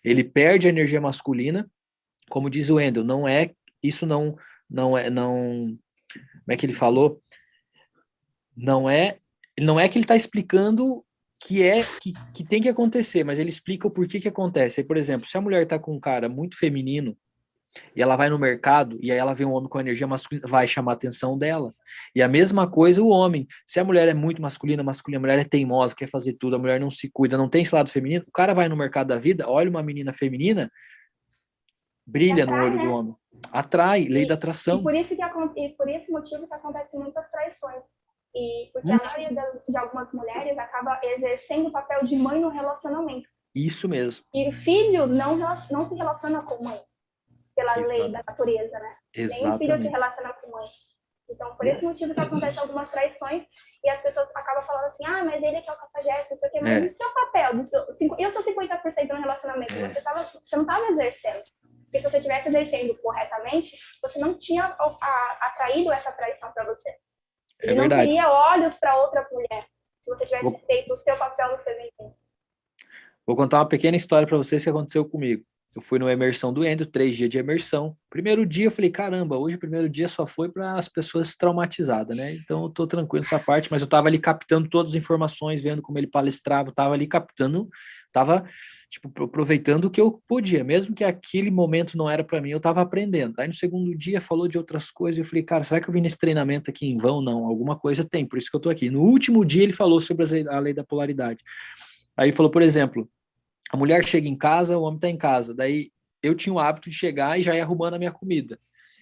Ele perde a energia masculina, como diz o Wendel, não é isso não como é que ele falou? Não é que ele está explicando que tem que acontecer, mas ele explica o porquê que acontece. Aí, por exemplo, se a mulher está com um cara muito feminino e ela vai no mercado e aí ela vê um homem com energia masculina, vai chamar a atenção dela. E a mesma coisa o homem. Se a mulher é muito masculina, a mulher é teimosa, quer fazer tudo, a mulher não se cuida, não tem esse lado feminino, o cara vai no mercado da vida, olha uma menina feminina, brilha atrai, no olho, né, do homem. Atrai, lei da atração. E por esse motivo que acontecem muitas traições. E porque a maioria de algumas mulheres acaba exercendo o papel de mãe no relacionamento. Isso mesmo. E o filho não se relaciona com mãe, pela lei da natureza, né? Exatamente. Nem o filho se relaciona com mãe. Então, por esse motivo que acontecem algumas traições e as pessoas acabam falando assim, mas ele que é o cafajeste, porque mas o seu papel, eu sou 50% no relacionamento, você não estava exercendo. Porque se você estivesse exercendo corretamente, você não tinha atraído essa traição para você. Ele não teria olhos para outra mulher, se você tivesse feito o seu papel no feminino. Vou contar uma pequena história para vocês que aconteceu comigo. Eu fui numa imersão do Endo, 3 dias de imersão. Primeiro dia eu falei, caramba, hoje o primeiro dia só foi para as pessoas traumatizadas, né? Então eu tô tranquilo nessa parte, mas eu tava ali captando todas as informações, vendo como ele palestrava, tava ali captando, tava tipo aproveitando o que eu podia, mesmo que aquele momento não era para mim, eu tava aprendendo. Aí no segundo dia falou de outras coisas, eu falei, cara, será que eu vim nesse treinamento aqui em vão? Não, alguma coisa tem, por isso que eu tô aqui. No último dia ele falou sobre a lei da polaridade. Aí ele falou, por exemplo, a mulher chega em casa, o homem está em casa. Daí eu tinha o hábito de chegar e já ia arrumando a minha comida.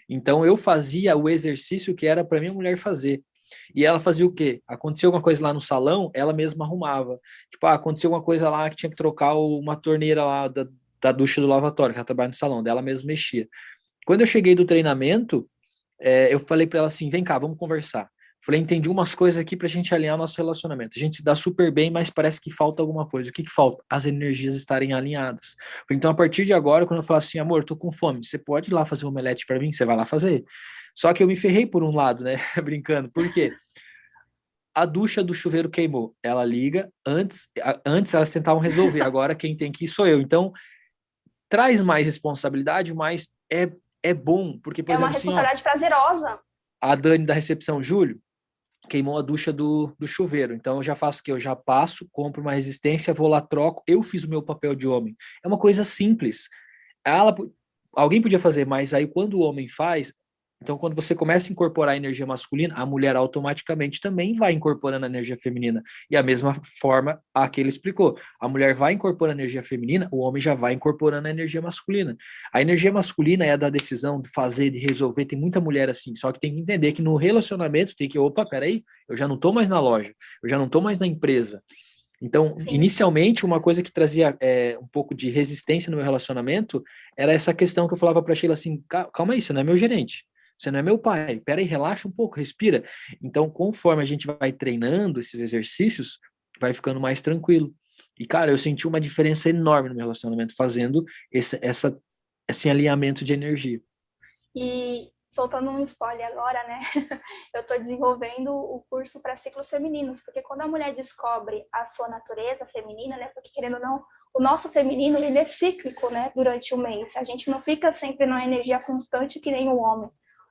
Então eu fazia o exercício que era para minha mulher fazer. E ela fazia o quê? Aconteceu alguma coisa lá no salão, ela mesma arrumava. Tipo, aconteceu alguma coisa lá que tinha que trocar uma torneira lá da ducha do lavatório, que ela trabalha no salão, dela mesma mexia. Quando eu cheguei do treinamento, eu falei para ela assim, vem cá, vamos conversar. Falei, entendi umas coisas aqui pra gente alinhar o nosso relacionamento. A gente se dá super bem, mas parece que falta alguma coisa. O que falta? As energias estarem alinhadas. Então, a partir de agora, quando eu falar assim, amor, tô com fome, você pode ir lá fazer um omelete pra mim? Você vai lá fazer. Só que eu me ferrei por um lado, né? Brincando. Por quê? A ducha do chuveiro queimou. Ela liga, antes elas tentavam resolver, agora quem tem que ir sou eu. Então, traz mais responsabilidade, mas é bom, porque, por exemplo, uma responsabilidade prazerosa. A Dani da recepção, Júlio, queimou a ducha do chuveiro. Então eu já faço o quê? Eu já passo, compro uma resistência, vou lá, troco. Eu fiz o meu papel de homem. É uma coisa simples. Alguém podia fazer, mas aí quando o homem faz, então quando você começa a incorporar a energia masculina, a mulher automaticamente também vai incorporando a energia feminina. E a mesma forma a que ele explicou. A mulher vai incorporando a energia feminina, o homem já vai incorporando a energia masculina. A energia masculina é a da decisão, de fazer, de resolver. Tem muita mulher assim, só que tem que entender que no relacionamento tem que, opa, peraí, eu já não tô mais na loja, eu já não tô mais na empresa. Então, inicialmente, uma coisa que trazia um pouco de resistência no meu relacionamento era essa questão que eu falava para Sheila assim, calma aí, você não é meu gerente. Você não é meu pai. Pera aí, relaxa um pouco, respira. Então, conforme a gente vai treinando esses exercícios, vai ficando mais tranquilo. E, cara, eu senti uma diferença enorme no meu relacionamento fazendo esse alinhamento de energia. E soltando um spoiler agora, né? Eu estou desenvolvendo o curso para ciclos femininos, porque quando a mulher descobre a sua natureza feminina, né? Porque querendo ou não, o nosso feminino ele é cíclico, né? Durante o mês, a gente não fica sempre numa energia constante que nem o homem.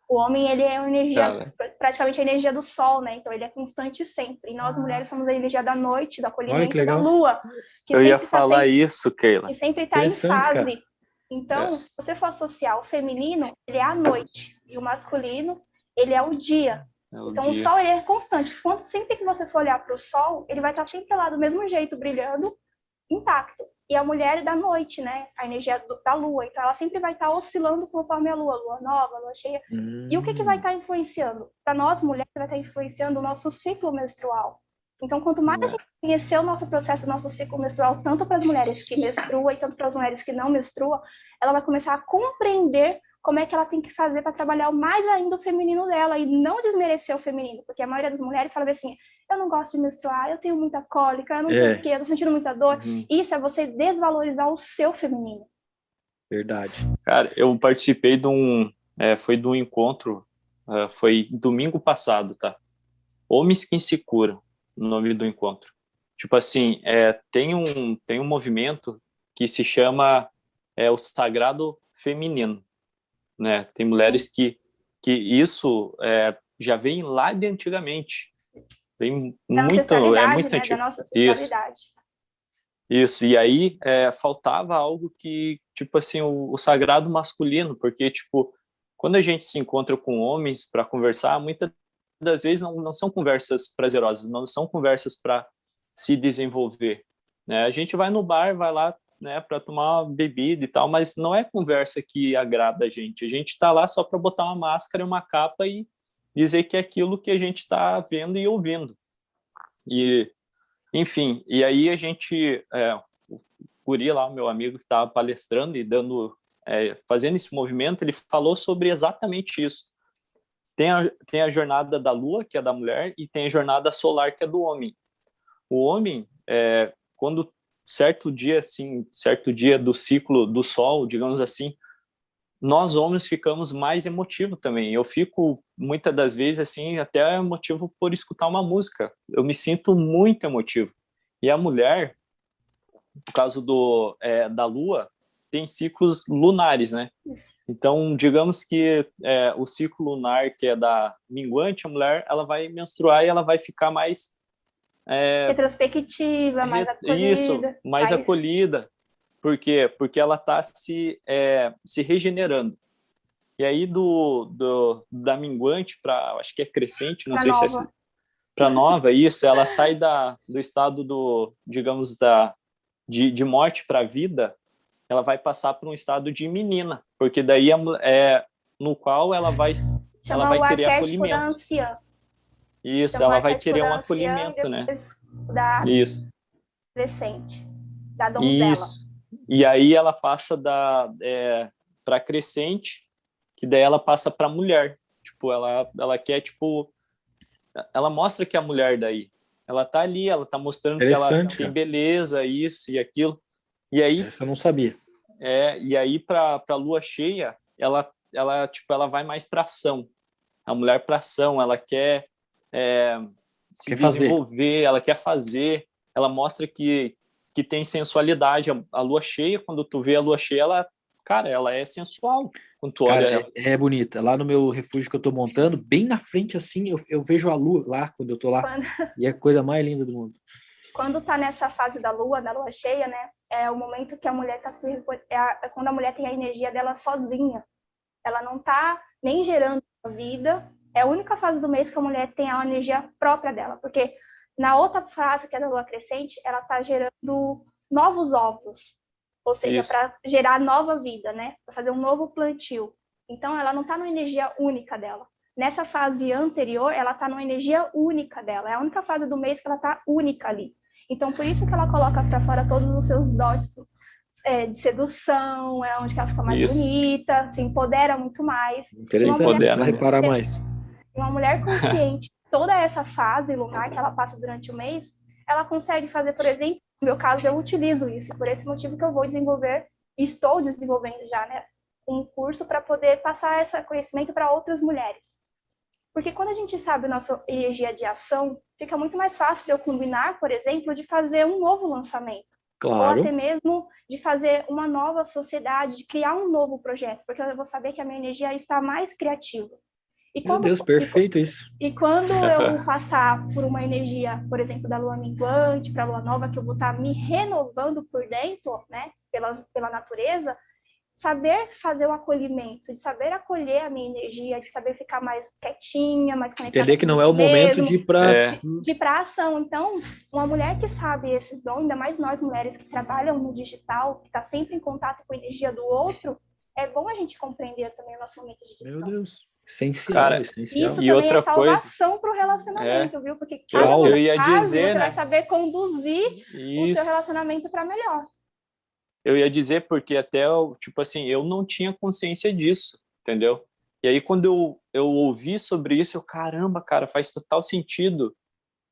O homem ele é uma energia, praticamente a energia do sol, né? Então ele é constante sempre. E nós mulheres somos a energia da noite, do Olha que acolhimento e da legal. lua. Que Eu ia sempre falar isso, Keila. que sempre está em Interessante, fase. cara. Então, se você for associar o feminino, ele é a noite. E o masculino, ele é o dia. Então, o sol ele é constante. Sempre que você for olhar para o sol, ele vai estar sempre lá do mesmo jeito, brilhando, intacto. E a mulher é da noite, né? A energia da lua. Então, ela sempre vai estar oscilando conforme a lua nova, a lua cheia. E o que vai estar influenciando? Para nós, mulheres, vai estar influenciando o nosso ciclo menstrual. Então, quanto mais a gente conhecer o nosso processo, o nosso ciclo menstrual, tanto para as mulheres que menstruam e tanto para as mulheres que não menstruam, ela vai começar a compreender como é que ela tem que fazer para trabalhar mais ainda o feminino dela e não desmerecer o feminino, porque a maioria das mulheres fala assim, eu não gosto de menstruar, eu tenho muita cólica, eu não sei o quê, eu tô sentindo muita dor. Isso é você desvalorizar o seu feminino. Verdade. Cara, eu participei de foi de um encontro, foi domingo passado, tá? Homens que se curam, o nome do encontro. Tipo assim, tem um movimento que se chama o sagrado feminino, né? Tem mulheres que isso já vem lá de antigamente. Tem muito, muito né? antigo. Da nossa ancestralidade. Isso. E aí faltava algo que, tipo assim, o sagrado masculino, porque, tipo, quando a gente se encontra com homens para conversar, muitas das vezes não são conversas prazerosas, não são conversas para se desenvolver, né? A gente vai no bar, vai lá, né, para tomar uma bebida e tal, mas não é conversa que agrada a gente. A gente está lá só para botar uma máscara e uma capa e dizer que é aquilo que a gente está vendo e ouvindo. E, enfim, e aí a gente, o Guri lá, o meu amigo que estava palestrando e fazendo esse movimento, ele falou sobre exatamente isso. Tem a jornada da lua, que é da mulher, e tem a jornada solar, que é do homem. O homem, quando certo dia do ciclo do sol, digamos assim, nós homens ficamos mais emotivos também. Eu fico, muitas das vezes, assim, até emotivo por escutar uma música. Eu me sinto muito emotivo. E a mulher, por causa da lua, tem ciclos lunares, né? Então, digamos que o ciclo lunar, que é da minguante, a mulher ela vai menstruar e ela vai ficar mais... retrospectiva, mais acolhida. Isso, mais acolhida. Por quê? Porque ela está se regenerando. E aí, da minguante para, acho que é crescente, não sei se é... Para nova, isso, ela sai do estado digamos, de morte para a vida, ela vai passar por um estado de menina, porque daí no qual ela vai querer acolhimento. Da anciã. Isso, ela vai querer um acolhimento, né? Isso. Adolescente, da donzela. Isso. E aí ela passa para crescente, que daí ela passa para mulher. Tipo, ela quer, tipo, ela mostra que é a mulher daí. Ela tá ali, ela tá mostrando que ela tem beleza, isso e aquilo. E aí, essa eu não sabia. E aí para a lua cheia, ela vai mais para ação. A mulher para ação, ela quer se desenvolver, ela quer fazer, ela mostra que tem sensualidade. A lua cheia, quando tu vê a lua cheia, ela é sensual. Quando tu olha ela. É bonita. Lá no meu refúgio que eu tô montando, bem na frente assim, eu vejo a lua lá, quando eu tô lá. E é a coisa mais linda do mundo. Quando tá nessa fase da lua cheia, né? É o momento que a mulher tá quando a mulher tem a energia dela sozinha. Ela não tá nem gerando a vida. É a única fase do mês que a mulher tem a energia própria dela. Porque na outra fase, que é da lua crescente, ela tá gerando novos ovos. Ou seja, para gerar nova vida, né? Para fazer um novo plantio. Então, ela não tá numa energia única dela. Nessa fase anterior, ela tá numa energia única dela. É a única fase do mês que ela tá única ali. Então, por isso que ela coloca para fora todos os seus dotes de sedução, é onde que ela fica mais Isso. bonita, se empodera muito mais. Interessante, mulher- vai reparar mais. Uma mulher consciente, toda essa fase lunar que ela passa durante o mês, ela consegue fazer, por exemplo, no meu caso, eu utilizo isso, por esse motivo que eu vou desenvolver, estou desenvolvendo já, né, um curso para poder passar esse conhecimento para outras mulheres. Porque quando a gente sabe a nossa energia de ação, fica muito mais fácil de eu combinar, por exemplo, de fazer um novo lançamento. Ou Claro. até mesmo de fazer uma nova sociedade, de criar um novo projeto, porque eu vou saber que a minha energia está mais criativa. Meu Deus, perfeito isso. E quando eu passar por uma energia, por exemplo, da lua minguante para a lua nova, que eu vou estar me renovando por dentro, né, pela natureza, saber fazer o acolhimento, de saber acolher a minha energia, de saber ficar mais quietinha, mais conectada. Entender que não é o momento de ir para de ir para ação. Então, uma mulher que sabe esses dons, ainda mais nós mulheres que trabalham no digital, que está sempre em contato com a energia do outro, é bom a gente compreender também o nosso momento de descanso. Meu Deus. Essencial, Cara, essencial. Isso E também outra é salvação para o relacionamento, viu? Porque cada eu ia caso dizer, você né? vai saber conduzir o Isso. seu relacionamento para melhor. Eu ia dizer porque até, tipo assim, eu não tinha consciência disso, entendeu? E aí quando eu ouvi sobre isso, eu, caramba, cara, faz total sentido,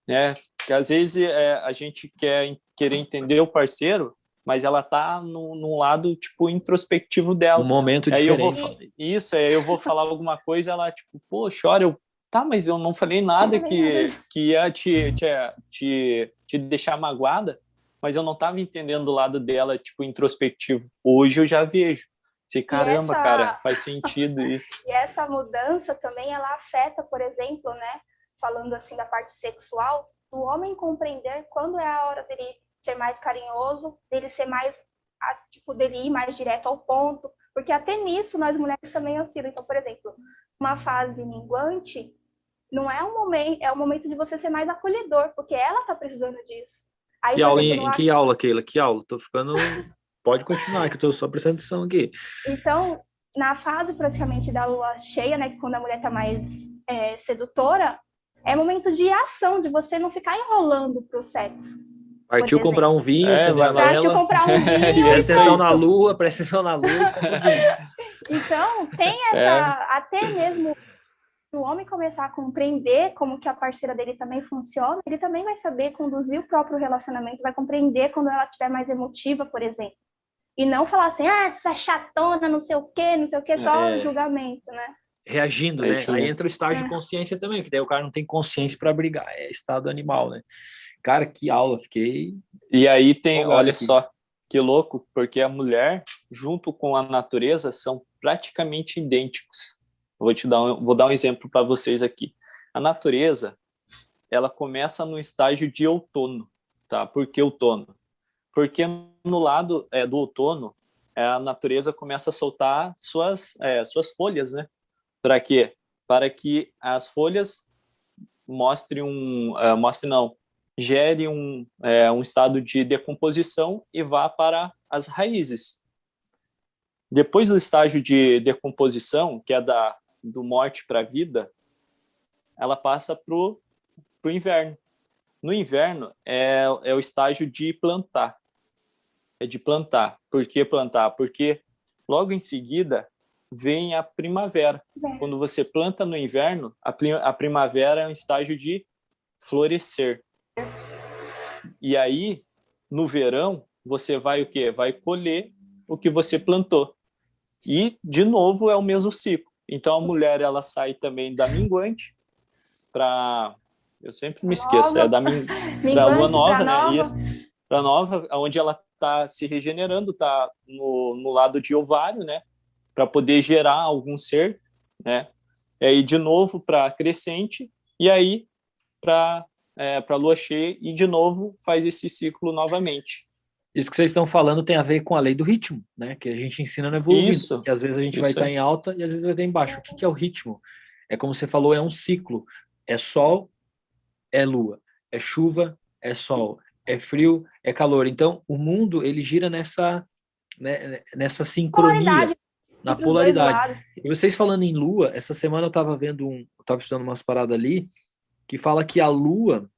né? Porque às vezes a gente querer entender o parceiro, mas ela tá num lado, tipo, introspectivo dela. Um momento aí diferente. Aí eu vou falar alguma coisa, ela, tipo, pô, chora, tá, mas eu não falei nada que ia te deixar magoada, mas eu não estava entendendo o lado dela, tipo, introspectivo. Hoje eu já vejo. Sei, caramba, cara, faz sentido isso. E essa mudança também, ela afeta, por exemplo, né, falando assim da parte sexual, o homem compreender quando é a hora dele ser mais carinhoso, dele ser mais, tipo, dele ir mais direto ao ponto, porque até nisso nós mulheres também oscilam. Então, por exemplo, uma fase minguante não é um momento, é o momento de você ser mais acolhedor, porque ela tá precisando disso. Aí, Que aula, Keila? Que aula? Tô ficando... Pode continuar, que eu tô só prestando atenção aqui. Então, na fase praticamente da lua cheia, né, quando a mulher tá mais sedutora, é momento de ação, de você não ficar enrolando pro sexo. Partiu comprar um vinho, acender a vela. Partiu comprar um vinho. Presta atenção na lua, presta atenção na lua e compra o vinho. Então, tem essa... Até mesmo se o homem começar a compreender como que a parceira dele também funciona, ele também vai saber conduzir o próprio relacionamento, vai compreender quando ela estiver mais emotiva, por exemplo. E não falar assim, você é chatona, não sei o quê, só julgamento, né? Reagindo, né? Aí entra o estágio de consciência também, que daí o cara não tem consciência para brigar, é estado animal, né? Cara, que aula, fiquei... E aí tem, olha só, que louco, porque a mulher, junto com a natureza, são praticamente idênticos. Vou dar um exemplo para vocês aqui. A natureza, ela começa no estágio de outono, tá? Por que outono? Porque no lado do outono, a natureza começa a soltar suas folhas, né? Para quê? Para que as folhas gere um estado de decomposição e vá para as raízes. Depois do estágio de decomposição, que é do morte para a vida, ela passa para o inverno. No inverno é o estágio de plantar. É de plantar. Por que plantar? Porque logo em seguida vem a primavera. Quando você planta no inverno, a primavera é um estágio de florescer. E aí, no verão, você vai o quê? Vai colher o que você plantou. E, de novo, é o mesmo ciclo. Então, a mulher, ela sai também da minguante para... Eu sempre me esqueço. É para a lua nova, né? Isso. Para nova, onde ela está se regenerando, está no lado de ovário, né? Para poder gerar algum ser, né? E aí, de novo, para crescente. E aí, para a lua cheia. E, de novo, faz esse ciclo novamente. Isso que vocês estão falando tem a ver com a lei do ritmo, né? Que a gente ensina no Evoluindo. Que às vezes a gente vai estar em alta e às vezes vai estar em baixo. O que é o ritmo? É como você falou, é um ciclo. É sol, é lua. É chuva, é sol. É frio, é calor. Então, o mundo, ele gira nessa sincronia, na polaridade. E vocês falando em lua, essa semana eu estava estudando umas paradas ali, que fala que a lua,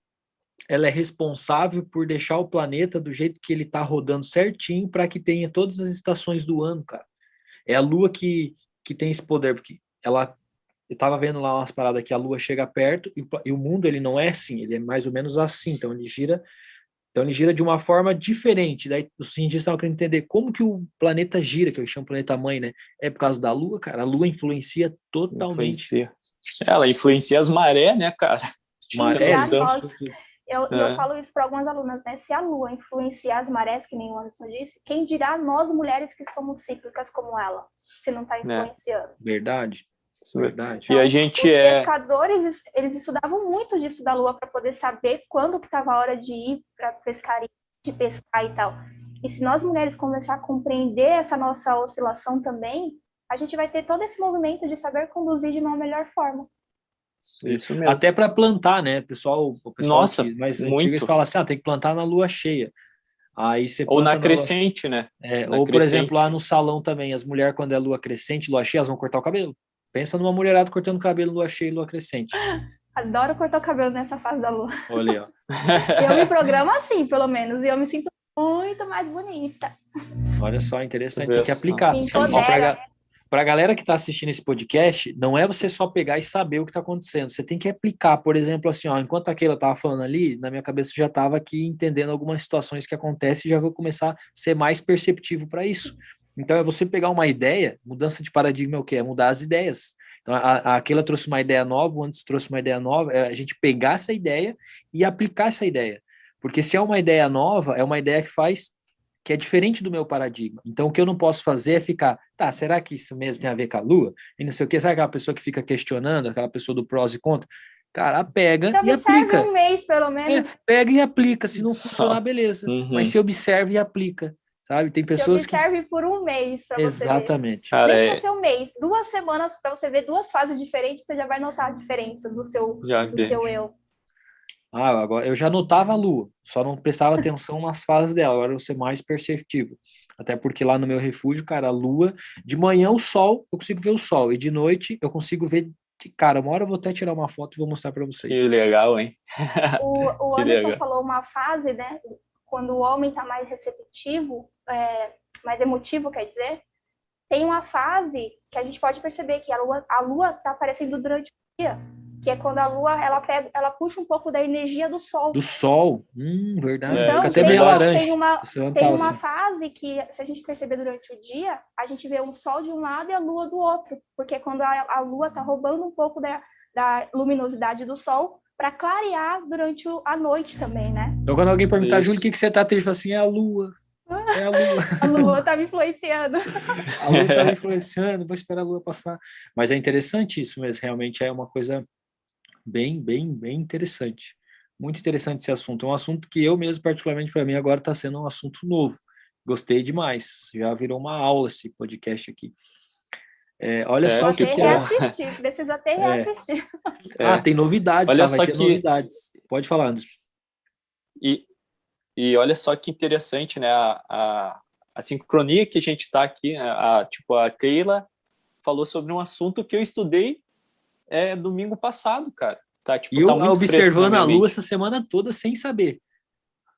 ela é responsável por deixar o planeta do jeito que ele está rodando certinho para que tenha todas as estações do ano, cara. É a Lua que tem esse poder, porque ela... Eu estava vendo lá umas paradas que a Lua chega perto e o mundo ele não é assim, ele é mais ou menos assim, então ele gira de uma forma diferente. Daí os cientistas estavam querendo entender como que o planeta gira, que eles chamam planeta mãe, né? É por causa da Lua, cara. A Lua influencia totalmente. Influencia. Ela influencia as marés, né, cara? Quem É, dirá Noção. nós, eu falo isso para algumas alunas, né? Se a Lua influenciar as marés, que nem o Anderson disse, quem dirá nós mulheres que somos cíclicas como ela, se não está influenciando? Verdade. Verdade. E a gente os pescadores, eles estudavam muito disso da Lua para poder saber quando que estava a hora de ir para pescar, de pescar e tal. E se nós mulheres começar a compreender essa nossa oscilação também, a gente vai ter todo esse movimento de saber conduzir de uma melhor forma. Isso mesmo. Até para plantar, né? O pessoal Nossa, mais muito. antigo, eles falam assim, tem que plantar na lua cheia. Aí você ou planta na crescente, né? Ou, por exemplo, lá no salão também, as mulheres, quando é lua crescente, lua cheia, elas vão cortar o cabelo. Pensa numa mulherada cortando cabelo lua cheia e lua crescente. Adoro cortar o cabelo nessa fase da lua. Olha aí, ó. Eu me programo assim, pelo menos, e eu me sinto muito mais bonita. Olha só, interessante, tem que aplicar. Para a galera que está assistindo esse podcast, não é você só pegar e saber o que está acontecendo. Você tem que aplicar. Por exemplo, assim, ó, enquanto a Keila estava falando ali, na minha cabeça já estava aqui entendendo algumas situações que acontecem e já vou começar a ser mais perceptivo para isso. Então, é você pegar uma ideia, mudança de paradigma é o quê? É mudar as ideias. Então, a Keila trouxe uma ideia nova, o Anderson trouxe uma ideia nova, é a gente pegar essa ideia e aplicar essa ideia. Porque se é uma ideia nova, é uma ideia que é diferente do meu paradigma. Então, o que eu não posso fazer é ficar, será que isso mesmo tem a ver com a Lua? E não sei o quê. Sabe aquela pessoa que fica questionando, aquela pessoa do prós e contra? Cara, pega e aplica. Um mês, pelo menos. Pega e aplica. Se não funcionar, beleza. Mas se observa e aplica, sabe? Tem pessoas que... observe por um mês para você ver. Exatamente. Nem que ser um mês, 2 semanas para você ver 2 fases diferentes, você já vai notar a diferença do seu eu. Agora eu já notava a Lua, só não prestava atenção nas fases dela, agora eu vou ser mais perceptivo. Até porque lá no meu refúgio, cara, a Lua, de manhã o sol, eu consigo ver o sol, e de noite eu consigo ver, cara, uma hora eu vou até tirar uma foto e vou mostrar para vocês. Que legal, hein? O Anderson falou uma fase, né, quando o homem está mais receptivo, mais emotivo, quer dizer, tem uma fase que a gente pode perceber que a Lua está aparecendo durante o dia, que é quando a Lua ela puxa um pouco da energia do Sol. Do Sol, verdade. Então, fica até meio laranja. Tem uma fase que, se a gente perceber durante o dia, a gente vê um Sol de um lado e a Lua do outro, porque quando a Lua está roubando um pouco da luminosidade do Sol para clarear durante a noite também, né? Então, quando alguém perguntar, Júlio, o que você tá triste? Fala assim, é a Lua. É a Lua. A Lua tá me influenciando. A Lua tá me influenciando, vou esperar a Lua passar. Mas é interessante isso mesmo, realmente é uma coisa bem interessante. Muito interessante esse assunto. É um assunto que eu mesmo, particularmente para mim, agora está sendo um assunto novo. Gostei demais. Já virou uma aula esse podcast aqui. Olha só o que é. Precisa até reassistir. Tem novidades, olha vai ter novidades. Pode falar, Anderson. E olha só que interessante, né? A sincronia que a gente está aqui, a Keila falou sobre um assunto que eu estudei domingo passado, cara. E eu observando a Lua essa semana toda sem saber.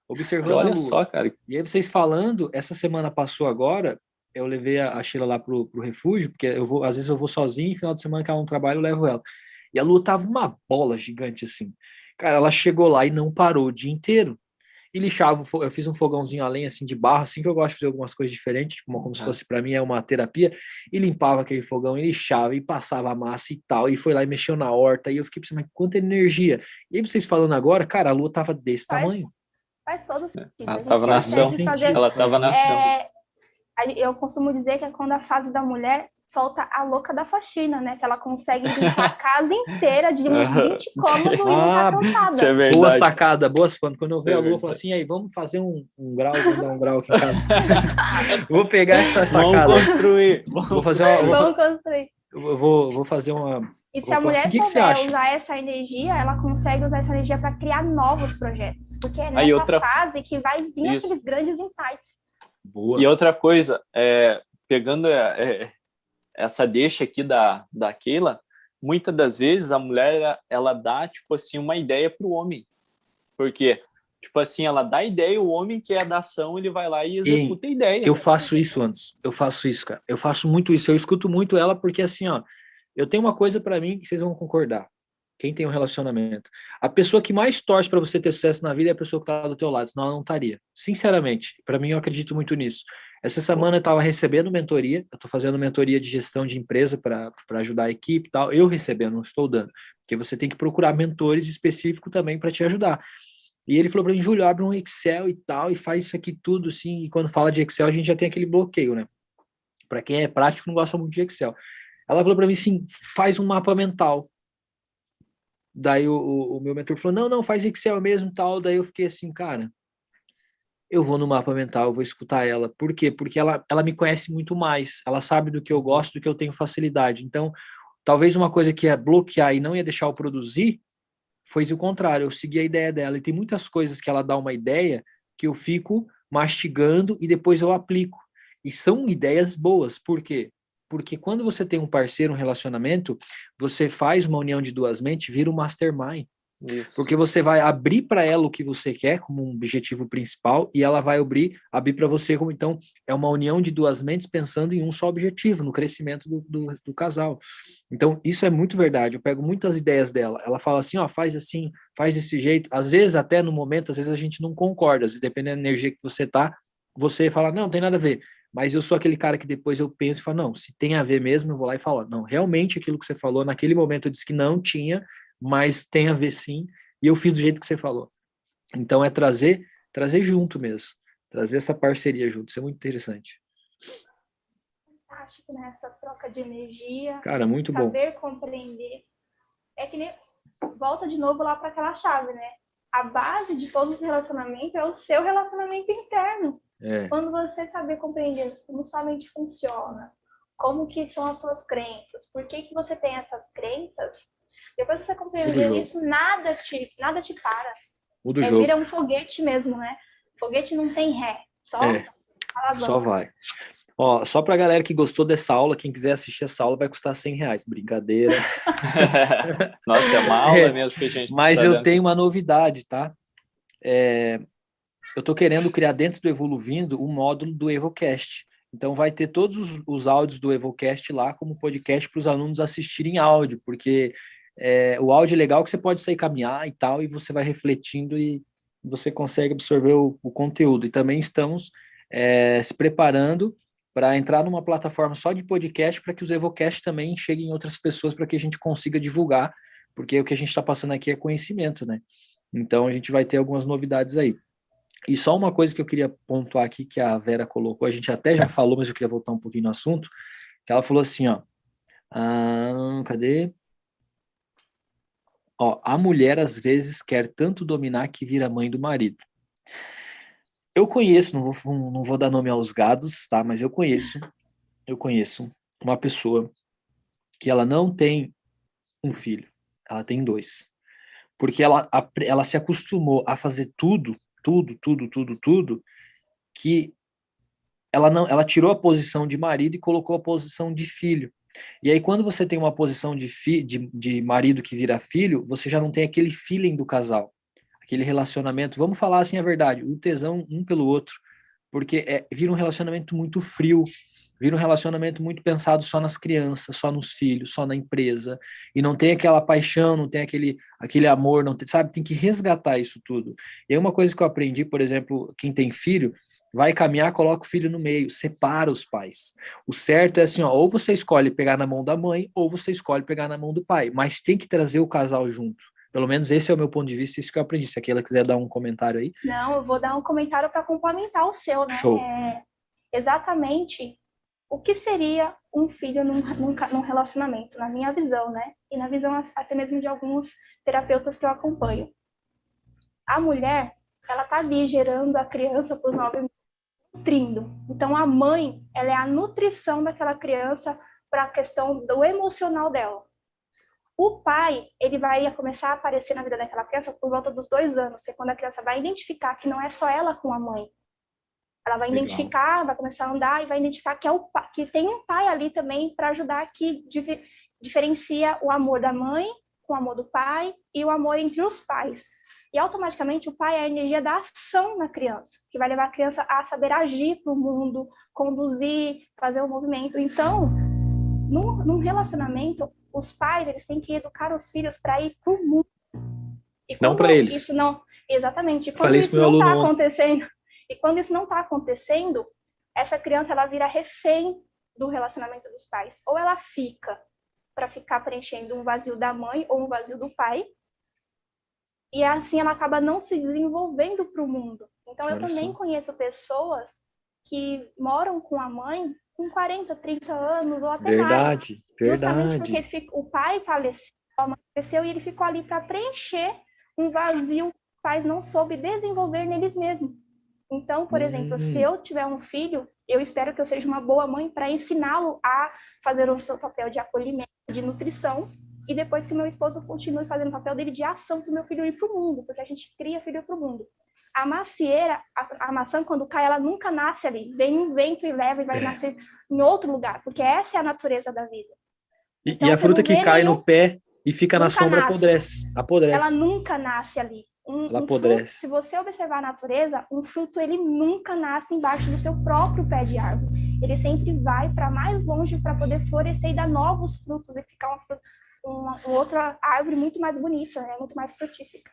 Observando a Lua. Olha só, cara. E aí vocês falando, essa semana passou agora, eu levei a Sheila lá pro refúgio, porque às vezes eu vou sozinho, final de semana que ela não trabalha, eu levo ela. E a Lua tava uma bola gigante assim. Cara, ela chegou lá e não parou o dia inteiro. E lixava, eu fiz um fogãozinho a lenha assim de barro, assim que eu gosto de fazer algumas coisas diferentes, tipo, como se fosse para mim uma terapia, e limpava aquele fogão, e lixava, e passava a massa e tal, e foi lá e mexeu na horta, e eu fiquei pensando, mas quanta energia. E aí vocês falando agora, cara, a Lua tava desse tamanho. Faz todo sentido. Ela tava na ação. Ela tava na ação. Eu costumo dizer que é quando a fase da mulher solta a louca da faxina, né? Que ela consegue limpar a casa inteira de uns 20 cômodos e não tá cansada. Isso é verdade. Boa sacada, boa. Quando eu ver a Lua, eu falo assim, aí, vamos fazer um grau, vamos dar um grau aqui em casa. Vou pegar essa sacada. Vamos construir. Vou fazer construir. Eu vou fazer uma... E se a mulher souber usar essa energia, ela consegue usar essa energia para criar novos projetos. Porque é nessa fase que vai vir aqueles grandes insights. Boa. E outra coisa, pegando essa deixa aqui da Keila, muitas das vezes a mulher ela dá tipo assim uma ideia para o homem. Porque, tipo assim, ela dá ideia, o homem que é da ação, ele vai lá e executa a ideia. Eu faço isso antes. Eu faço isso, cara. Eu faço muito isso. Eu escuto muito ela porque, assim, ó, eu tenho uma coisa pra mim que vocês vão concordar. Quem tem um relacionamento. A pessoa que mais torce pra você ter sucesso na vida é a pessoa que tá do teu lado, senão ela não estaria. Sinceramente, pra mim eu acredito muito nisso. Essa semana eu tava recebendo mentoria, eu tô fazendo mentoria de gestão de empresa para ajudar a equipe e tal. Eu recebendo, não estou dando. Porque você tem que procurar mentores específicos também para te ajudar. E ele falou para mim, Júlio, abre um Excel e tal, e faz isso aqui tudo, assim. E quando fala de Excel, a gente já tem aquele bloqueio, né? Para quem é prático, não gosta muito de Excel. Ela falou para mim assim, faz um mapa mental. Daí o meu mentor falou, não, faz Excel mesmo e tal. Daí eu fiquei assim, cara, eu vou no mapa mental, eu vou escutar ela. Por quê? Porque ela me conhece muito mais. Ela sabe do que eu gosto, do que eu tenho facilidade. Então, talvez uma coisa que ia bloquear e não ia deixar eu produzir, foi o contrário, eu segui a ideia dela. E tem muitas coisas que ela dá uma ideia que eu fico mastigando e depois eu aplico. E são ideias boas. Por quê? Porque quando você tem um parceiro, um relacionamento, você faz uma união de duas mentes, vira um mastermind. Isso. Porque você vai abrir para ela o que você quer como um objetivo principal e ela vai abrir para você como, então, é uma união de duas mentes pensando em um só objetivo, no crescimento do casal. Então, isso é muito verdade. Eu pego muitas ideias dela. Ela fala assim, ó, faz assim, faz desse jeito. Às vezes, até no momento, às vezes a gente não concorda. Às vezes, dependendo da energia que você tá, você fala, não tem nada a ver. Mas eu sou aquele cara que depois eu penso e falo, não, se tem a ver mesmo, eu vou lá e falo, não, realmente aquilo que você falou, naquele momento eu disse que não tinha, mas tem a ver sim, e eu fiz do jeito que você falou. Então é trazer junto mesmo, trazer essa parceria junto, isso é muito interessante. Fantástico, né? Essa troca de energia, Cara, muito bom. saber compreender. É que nem volta de novo lá para aquela chave, né? A base de todos os relacionamentos é o seu relacionamento interno. Quando você saber compreender como sua mente funciona, como que são as suas crenças, por que você tem essas crenças, depois que você compreender isso, nada te para. Vira um foguete mesmo, né? Foguete não tem ré, só vai. Ó, só pra galera que gostou dessa aula, quem quiser assistir essa aula vai custar R$100. Brincadeira. Nossa, é uma aula mesmo que a gente Mas eu tenho uma novidade, tá? Eu tô querendo criar dentro do Evoluindo um módulo do EvoCast. Então vai ter todos os áudios do EvoCast lá como podcast para os alunos assistirem áudio, porque o áudio é legal que você pode sair caminhar e tal, e você vai refletindo e você consegue absorver o conteúdo. E também estamos se preparando para entrar numa plataforma só de podcast para que os EvoCast também cheguem em outras pessoas para que a gente consiga divulgar, porque o que a gente está passando aqui é conhecimento, né? Então a gente vai ter algumas novidades aí. E só uma coisa que eu queria pontuar aqui, que a Vera colocou, a gente até já falou, mas eu queria voltar um pouquinho no assunto, que ela falou assim, ó, cadê? Ó, a mulher às vezes quer tanto dominar que vira mãe do marido. Eu conheço, não vou dar nome aos gados, tá? Mas eu conheço uma pessoa que ela não tem um filho, ela tem 2. Porque ela se acostumou a fazer tudo, que ela tirou a posição de marido e colocou a posição de filho. E aí, quando você tem uma posição de marido que vira filho, você já não tem aquele feeling do casal, aquele relacionamento. Vamos falar assim a verdade, o tesão um pelo outro, porque vira um relacionamento muito frio, vira um relacionamento muito pensado só nas crianças, só nos filhos, só na empresa, e não tem aquela paixão, não tem aquele amor, não tem, sabe? Tem que resgatar isso tudo. E é uma coisa que eu aprendi, por exemplo, quem tem filho, vai caminhar, coloca o filho no meio, separa os pais. O certo é assim, ó, ou você escolhe pegar na mão da mãe, ou você escolhe pegar na mão do pai, mas tem que trazer o casal junto. Pelo menos esse é o meu ponto de vista, isso que eu aprendi. Se aquela quiser dar um comentário aí. Não, eu vou dar um comentário para complementar o seu, né? Show. Exatamente o que seria um filho num relacionamento, na minha visão, né? E na visão até mesmo de alguns terapeutas que eu acompanho. A mulher, ela tá ali gerando a criança por 9 meses, nutrindo. Então, a mãe, ela é a nutrição daquela criança para a questão do emocional dela. O pai, ele vai começar a aparecer na vida daquela criança por volta dos 2 anos, que é quando a criança vai identificar que não é só ela com a mãe. Ela vai identificar, vai começar a andar e vai identificar que tem um pai ali também para ajudar, que diferencia o amor da mãe com o amor do pai e o amor entre os pais. E automaticamente o pai é a energia da ação na criança, que vai levar a criança a saber agir para o mundo, conduzir, fazer o movimento. Então, num relacionamento, os pais eles têm que educar os filhos para ir para o mundo. E não para eles. Isso não, exatamente. E quando Falei isso não está acontecendo, e quando isso não está acontecendo, essa criança ela vira refém do relacionamento dos pais. Ou ela fica para ficar preenchendo um vazio da mãe ou um vazio do pai, e assim ela acaba não se desenvolvendo para o mundo. Então, eu também conheço pessoas que moram com a mãe com 40, 30 anos ou até mais. Justamente porque o pai faleceu, a mãe faleceu, e ele ficou ali para preencher um vazio que os pais não soube desenvolver neles mesmos. Então, por exemplo, se eu tiver um filho, eu espero que eu seja uma boa mãe para ensiná-lo a fazer o seu papel de acolhimento, de nutrição, e depois que meu esposo continue fazendo o papel dele de ação para o meu filho ir para o mundo, porque a gente cria filho para o mundo. A macieira, a maçã, quando cai, ela nunca nasce ali. Vem um vento e leva e vai nascer em outro lugar, porque essa é a natureza da vida. Então, e a fruta que cai no pé e fica na sombra apodrece. Ela nunca nasce ali. Ela apodrece. Fruto, se você observar a natureza, um fruto ele nunca nasce embaixo do seu próprio pé de árvore. Ele sempre vai para mais longe para poder florescer e dar novos frutos e ficar uma outra árvore muito mais bonita, né? Muito mais frutífica.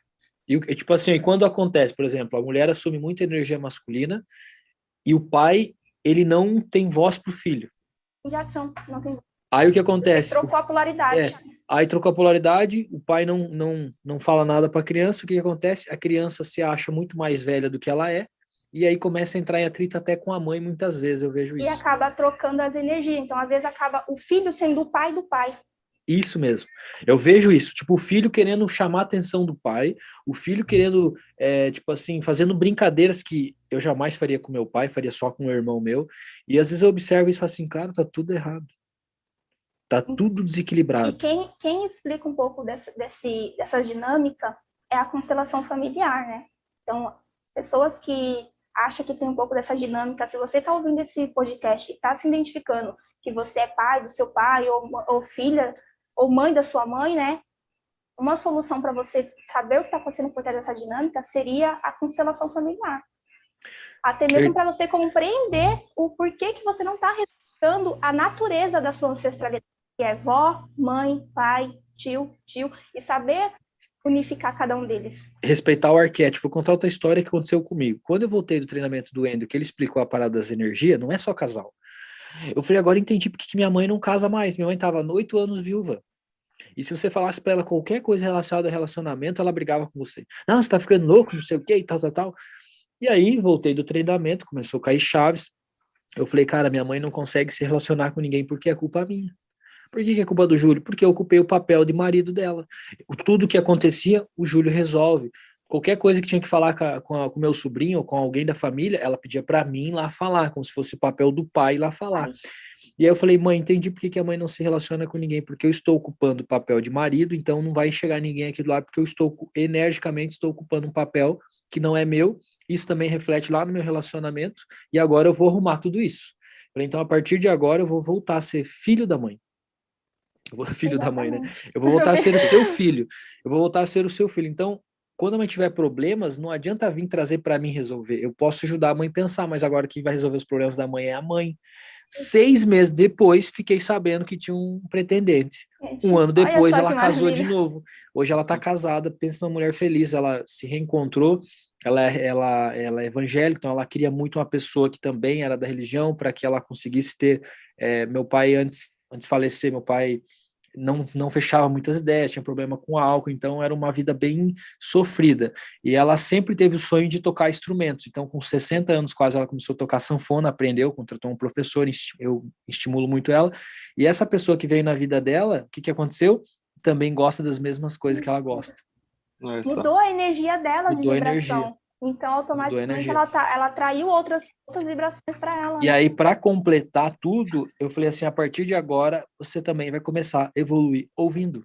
E tipo assim, quando acontece, por exemplo, a mulher assume muita energia masculina e o pai, ele não tem voz pro filho. Não tem voz. Aí o que acontece? Trocou a polaridade. Aí trocou a polaridade, o pai não fala nada para a criança, o que acontece? A criança se acha muito mais velha do que ela é, e aí começa a entrar em atrito até com a mãe, muitas vezes eu vejo isso. E acaba trocando as energias, então às vezes acaba o filho sendo o pai do pai. Isso mesmo, eu vejo isso, tipo, o filho querendo chamar a atenção do pai, o filho querendo, tipo assim, fazendo brincadeiras que eu jamais faria com meu pai, faria só com o irmão meu, e às vezes eu observo isso e falo assim, cara, tá tudo errado. Tá tudo desequilibrado. E quem explica um pouco dessa dinâmica é a constelação familiar, né? Então, pessoas que acham que tem um pouco dessa dinâmica, se você está ouvindo esse podcast e está se identificando que você é pai do seu pai, ou filha, ou mãe da sua mãe, né? Uma solução para você saber o que está acontecendo por trás dessa dinâmica seria a constelação familiar. Até mesmo para você compreender o porquê que você não está respeitando a natureza da sua ancestralidade, que é vó, mãe, pai, tio, e saber unificar cada um deles. Respeitar o arquétipo. Vou contar outra história que aconteceu comigo. Quando eu voltei do treinamento do Endo, que ele explicou a parada das energias, não é só casal. Eu falei, agora entendi porque que minha mãe não casa mais. Minha mãe estava 8 anos viúva. E se você falasse para ela qualquer coisa relacionada ao relacionamento, ela brigava com você. Não, você tá ficando louco, não sei o quê, e tal. E aí, voltei do treinamento, começou a cair chaves. Eu falei, cara, minha mãe não consegue se relacionar com ninguém porque é culpa minha. Por que é culpa do Júlio? Porque eu ocupei o papel de marido dela. Tudo que acontecia, o Júlio resolve. Qualquer coisa que tinha que falar com o meu sobrinho ou com alguém da família, ela pedia para mim lá falar, como se fosse o papel do pai lá falar. E aí eu falei, mãe, entendi por que a mãe não se relaciona com ninguém, porque eu estou ocupando o papel de marido, então não vai chegar ninguém aqui do lado, porque eu energicamente estou ocupando um papel que não é meu. Isso também reflete lá no meu relacionamento, e agora eu vou arrumar tudo isso. Falei, então a partir de agora eu vou voltar a ser filho da mãe. Filho da mãe, né? Eu vou voltar a ser o seu filho. Eu vou voltar a ser o seu filho. Então, quando a mãe tiver problemas, não adianta vir trazer para mim resolver. Eu posso ajudar a mãe a pensar, mas agora quem vai resolver os problemas da mãe é a mãe. 6 meses depois, fiquei sabendo que tinha um pretendente. Um ano depois, ela casou de novo. Hoje ela está casada, pensa numa mulher feliz. Ela se reencontrou. Ela é evangélica, então ela queria muito uma pessoa que também era da religião, para que ela conseguisse ter... meu pai, antes de falecer, meu pai não fechava muitas ideias, tinha problema com álcool, então era uma vida bem sofrida. E ela sempre teve o sonho de tocar instrumentos. Então, com 60 anos quase, ela começou a tocar sanfona, aprendeu, contratou um professor, eu estimulo muito ela. E essa pessoa que veio na vida dela, o que aconteceu? Também gosta das mesmas coisas que ela gosta. Mudou a energia dela de vibração. Energia. Então, automaticamente, ela atraiu outras vibrações para ela. E aí, para completar tudo, eu falei assim, a partir de agora, você também vai começar a evoluir ouvindo.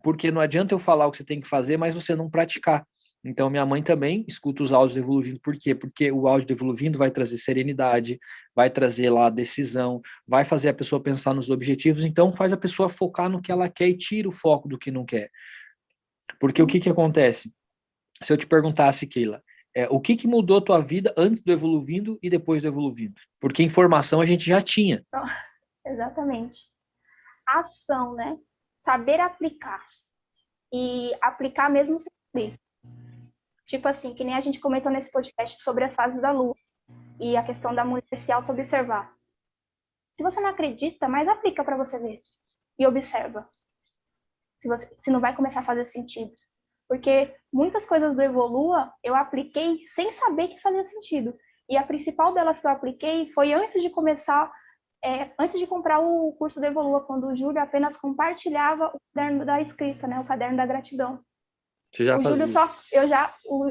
Porque não adianta eu falar o que você tem que fazer, mas você não praticar. Então, minha mãe também escuta os áudios do Evoluindo. Por quê? Porque o áudio do Evoluindo vai trazer serenidade, vai trazer lá decisão, vai fazer a pessoa pensar nos objetivos. Então, faz a pessoa focar no que ela quer e tira o foco do que não quer. Porque o que acontece? se eu te perguntasse, Keila, o que mudou a tua vida antes do Evoluindo e depois do Evoluindo? Porque informação a gente já tinha. Exatamente. Ação, né? Saber aplicar. E aplicar mesmo sem saber. Tipo assim, que nem a gente comentou nesse podcast sobre as fases da lua e a questão da mulher se auto-observar. Se você não acredita, mas aplica para você ver. E observa. Se não vai começar a fazer sentido. Porque muitas coisas do Evolua eu apliquei sem saber que fazia sentido. E a principal delas que eu apliquei foi antes de começar, antes de comprar o curso do Evolua, quando o Júlio apenas compartilhava o caderno da escrita, né, o caderno da gratidão. Você já fazia?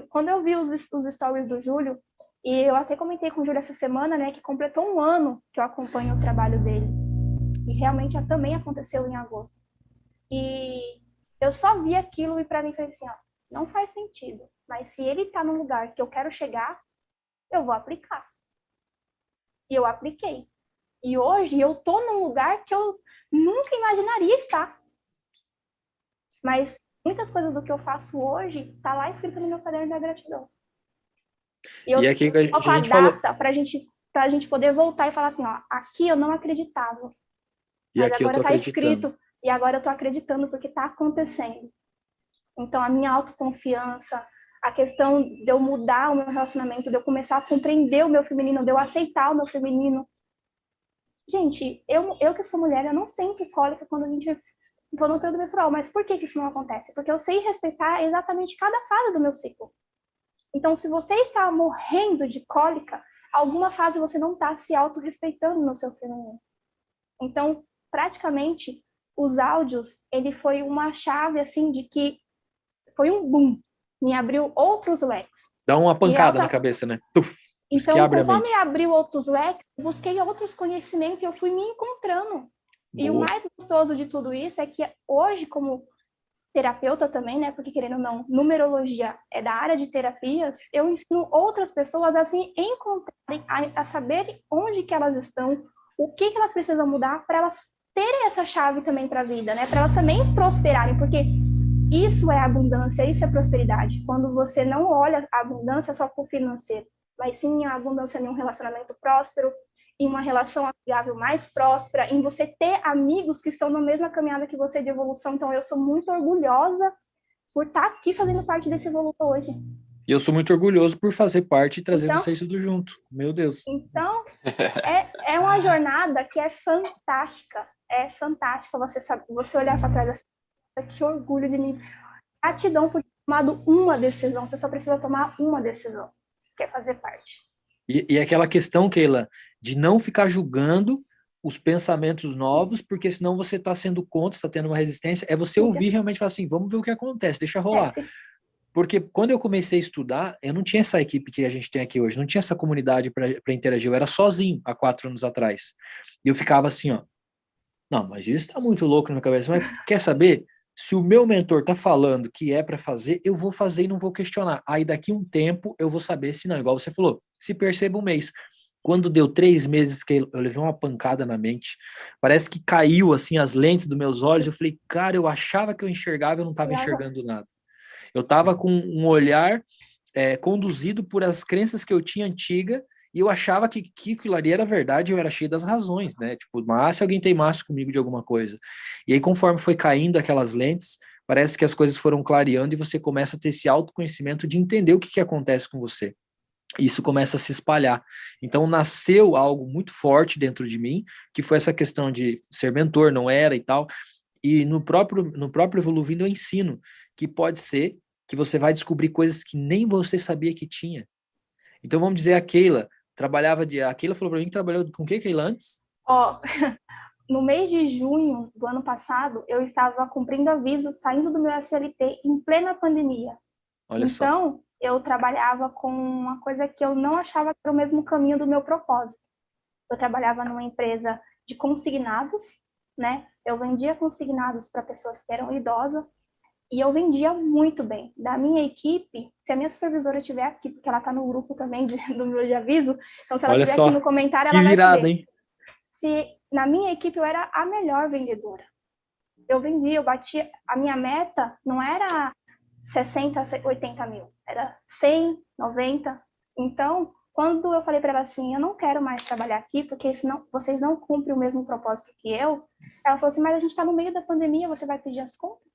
Quando eu vi os stories do Júlio, e eu até comentei com o Júlio essa semana, né, que completou um ano que eu acompanho o trabalho dele. E realmente também aconteceu em agosto. E eu só vi aquilo e para mim foi assim, ó, não faz sentido. Mas se ele tá no lugar que eu quero chegar, eu vou aplicar. E eu apliquei. E hoje eu tô num lugar que eu nunca imaginaria estar. Mas muitas coisas do que eu faço hoje tá lá escrito no meu caderno da gratidão. E eu aqui a gente a falou... data pra gente poder voltar e falar assim, ó, aqui eu não acreditava. E mas aqui eu agora tô tá acreditando. escrito e agora eu tô acreditando porque tá acontecendo. Então a minha autoconfiança, a questão de eu mudar o meu relacionamento, de eu começar a compreender o meu feminino, de eu aceitar o meu feminino. Gente, eu que sou mulher, eu não sinto cólica quando a gente tô no período menstrual, mas por que isso não acontece? Porque eu sei respeitar exatamente cada fase do meu ciclo. Então, se você está morrendo de cólica, alguma fase você não está se auto-respeitando no seu feminino. Então, praticamente, os áudios, ele foi uma chave, assim, de que foi um boom. Me abriu outros leques. Dá uma pancada na cabeça, né? Tuf, então, que abre a conforme mente. abriu outros leques, busquei outros conhecimentos e eu fui me encontrando. Boa. E o mais gostoso de tudo isso é que hoje, como terapeuta também, né? Porque querendo ou não, numerologia é da área de terapias, eu ensino outras pessoas a se encontrarem, a saberem onde que elas estão, o que elas precisam mudar para elas terem essa chave também para a vida, né? Para elas também prosperarem, porque isso é abundância, isso é prosperidade. Quando você não olha a abundância só para o financeiro, mas sim a abundância em um relacionamento próspero, em uma relação amigável mais próspera, em você ter amigos que estão na mesma caminhada que você de evolução. Então, eu sou muito orgulhosa por estar aqui fazendo parte desse evolução hoje. E eu sou muito orgulhoso por fazer parte e trazer vocês tudo junto. Meu Deus. Então, é uma jornada que é fantástica. É fantástica você olhar para trás assim, que orgulho de mim. Gratidão por ter tomado uma decisão. Você só precisa tomar uma decisão, que é fazer parte. E aquela questão, Keila, de não ficar julgando os pensamentos novos, porque senão você está sendo contra, está tendo uma resistência, é você ouvir realmente e falar assim, vamos ver o que acontece, deixa rolar. Porque quando eu comecei a estudar, eu não tinha essa equipe que a gente tem aqui hoje, não tinha essa comunidade para interagir, eu era sozinho há 4 anos atrás. E eu ficava assim, ó, não, mas isso está muito louco na minha cabeça, mas quer saber? Se o meu mentor tá falando que é para fazer, eu vou fazer e não vou questionar. Aí daqui um tempo eu vou saber se não, igual você falou, se perceba um mês. Quando deu 3 meses que eu levei uma pancada na mente, parece que caiu assim as lentes dos meus olhos, eu falei, cara, eu achava que eu enxergava, eu não estava enxergando nada. Eu estava com um olhar conduzido por as crenças que eu tinha antiga, e eu achava que aquilo ali era verdade, eu era cheio das razões, né? Tipo, mas se alguém teimasse comigo de alguma coisa. E aí, conforme foi caindo aquelas lentes, parece que as coisas foram clareando e você começa a ter esse autoconhecimento de entender o que acontece com você. E isso começa a se espalhar. Então, nasceu algo muito forte dentro de mim, que foi essa questão de ser mentor, não era e tal. E no próprio Evoluindo eu ensino que pode ser que você vai descobrir coisas que nem você sabia que tinha. Então, vamos dizer, a Keila a Keila falou para mim que trabalhou com o que, Keila, antes? No mês de junho do ano passado, eu estava cumprindo aviso, saindo do meu SLT em plena pandemia. Olha então, só. Eu trabalhava com uma coisa que eu não achava que era o mesmo caminho do meu propósito. Eu trabalhava numa empresa de consignados, né? Eu vendia consignados para pessoas que eram idosas, e eu vendia muito bem. Da minha equipe, se a minha supervisora estiver aqui, porque ela está no grupo também do meu de aviso, então se ela estiver aqui no comentário, ela vai virada, saber. Hein? Se na minha equipe eu era a melhor vendedora. Eu vendia, eu batia. A minha meta não era 60, 80 mil. Era 100, 90. Então, quando eu falei para ela assim, eu não quero mais trabalhar aqui, porque senão vocês não cumprem o mesmo propósito que eu, ela falou assim, mas a gente está no meio da pandemia, você vai pedir as contas?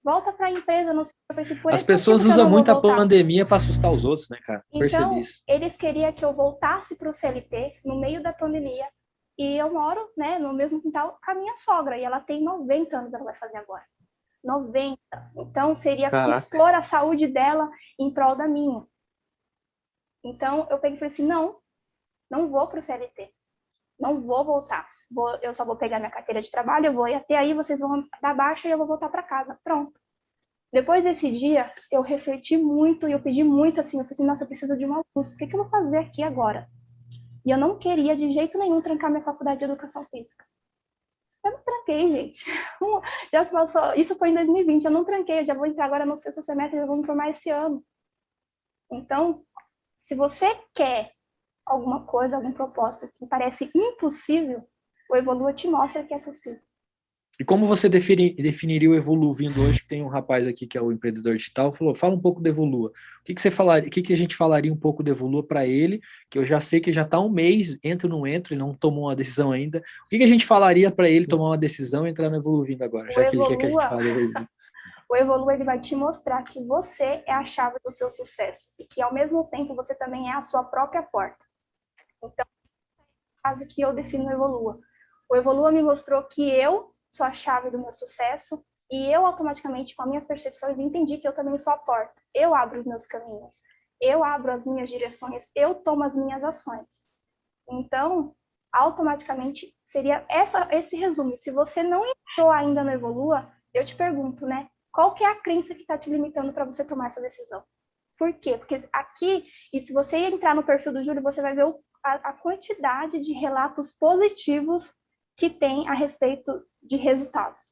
Volta para a empresa, não sei. Eu falei assim, por As esse motivo pessoas que eu usam não vou muito a voltar. pandemia para assustar os outros, né, cara? Percebi Então, isso. eles queriam que eu voltasse para o CLT no meio da pandemia, e eu moro, né, no mesmo quintal com a minha sogra, e ela tem 90 anos, ela vai fazer agora. 90. Então, seria expor a saúde dela em prol da minha. Então, eu peguei e falei assim, não vou para o CLT. Não vou voltar. Eu só vou pegar minha carteira de trabalho, eu vou ir até aí, vocês vão dar baixa e eu vou voltar para casa. Pronto. Depois desse dia, eu refleti muito e eu pedi muito assim, eu falei assim, nossa, eu preciso de uma luz. O que eu vou fazer aqui agora? E eu não queria de jeito nenhum trancar minha faculdade de educação física. Eu não tranquei, gente. Já passou, isso foi em 2020, eu não tranquei, eu já vou entrar agora no 6º semestre, já vou me formar esse ano. Então, se você quer alguma coisa, algum propósito que parece impossível, o Evolua te mostra que é possível. E como você definiria o Evolu vindo hoje, que tem um rapaz aqui que é o empreendedor digital, falou, fala um pouco do Evolua. O que você falaria, o que a gente falaria um pouco do Evolua para ele, que eu já sei que já está um mês, entro, não entro, ele não tomou uma decisão ainda. O que a gente falaria para ele tomar uma decisão e entrar no Evolu vindo agora, já que ele quer que a gente fale do Evolu? O Evolua, ele vai te mostrar que você é a chave do seu sucesso e que, ao mesmo tempo, você também é a sua própria porta. Então, caso que eu defino o Evolua. O Evolua me mostrou que eu sou a chave do meu sucesso e eu automaticamente, com as minhas percepções, entendi que eu também sou a porta. Eu abro os meus caminhos, eu abro as minhas direções, eu tomo as minhas ações. Então, automaticamente, seria esse resumo. Se você não entrou ainda no Evolua, eu te pergunto, né? Qual que é a crença que está te limitando para você tomar essa decisão? Por quê? Porque aqui, e se você entrar no perfil do Júlio, você vai ver a quantidade de relatos positivos que tem a respeito de resultados.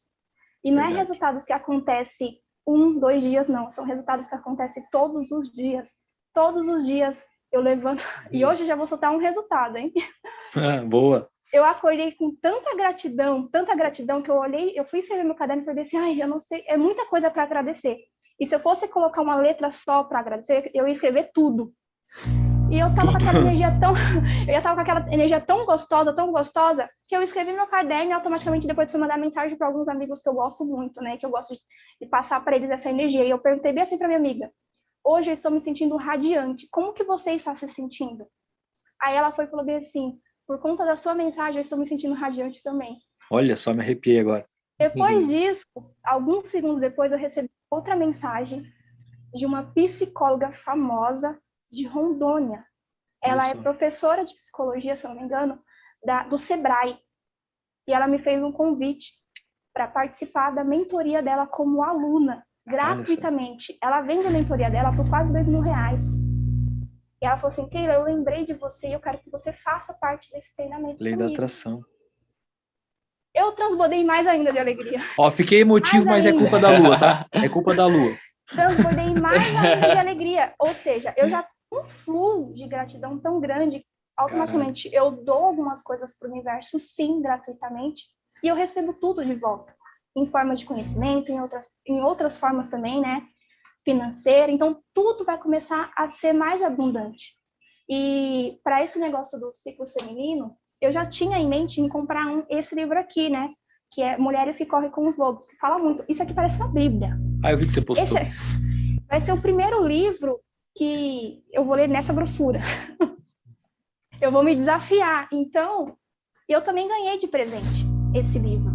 E não é resultados que acontecem 1, 2 dias, não. São resultados que acontecem todos os dias. Todos os dias eu levanto. E hoje já vou soltar um resultado, hein? Boa. Eu acordei com tanta gratidão que eu fui escrever meu caderno e falei assim, ai, eu não sei, é muita coisa para agradecer. E se eu fosse colocar uma letra só para agradecer, eu ia escrever tudo. E eu tava com aquela energia tão gostosa, que eu escrevi meu caderno e automaticamente depois fui mandar mensagem para alguns amigos que eu gosto muito, né? Que eu gosto de passar para eles essa energia. E eu perguntei bem assim para minha amiga, hoje eu estou me sentindo radiante, como que você está se sentindo? Aí ela foi e falou bem assim, por conta da sua mensagem, eu estou me sentindo radiante também. Olha, só me arrepiei agora. Depois disso, alguns segundos depois, eu recebi outra mensagem de uma psicóloga famosa de Rondônia. Ela é professora de psicologia, se eu não me engano, do Sebrae. E ela me fez um convite para participar da mentoria dela como aluna, gratuitamente. Ela vende a mentoria dela por quase R$2.000. E ela falou assim, Keila, eu lembrei de você e eu quero que você faça parte desse treinamento Lei comigo. da atração. Eu transbordei mais ainda de alegria. Ó, fiquei emotivo, mas é culpa da Lua, tá? É culpa da Lua. Transbordei mais ainda de alegria. Ou seja, eu já tenho um fluxo de gratidão tão grande que automaticamente eu dou algumas coisas para o universo, sim, gratuitamente, e eu recebo tudo de volta. Em forma de conhecimento, em outras formas também, né? Financeira. Então, tudo vai começar a ser mais abundante. E para esse negócio do ciclo feminino, eu já tinha em mente em comprar esse livro aqui, né? Que é Mulheres que Correm com os Lobos, que fala muito. Isso aqui parece uma Bíblia. Ah, eu vi que você postou. Vai ser o primeiro livro que eu vou ler nessa grossura. Eu vou me desafiar. Então, eu também ganhei de presente esse livro.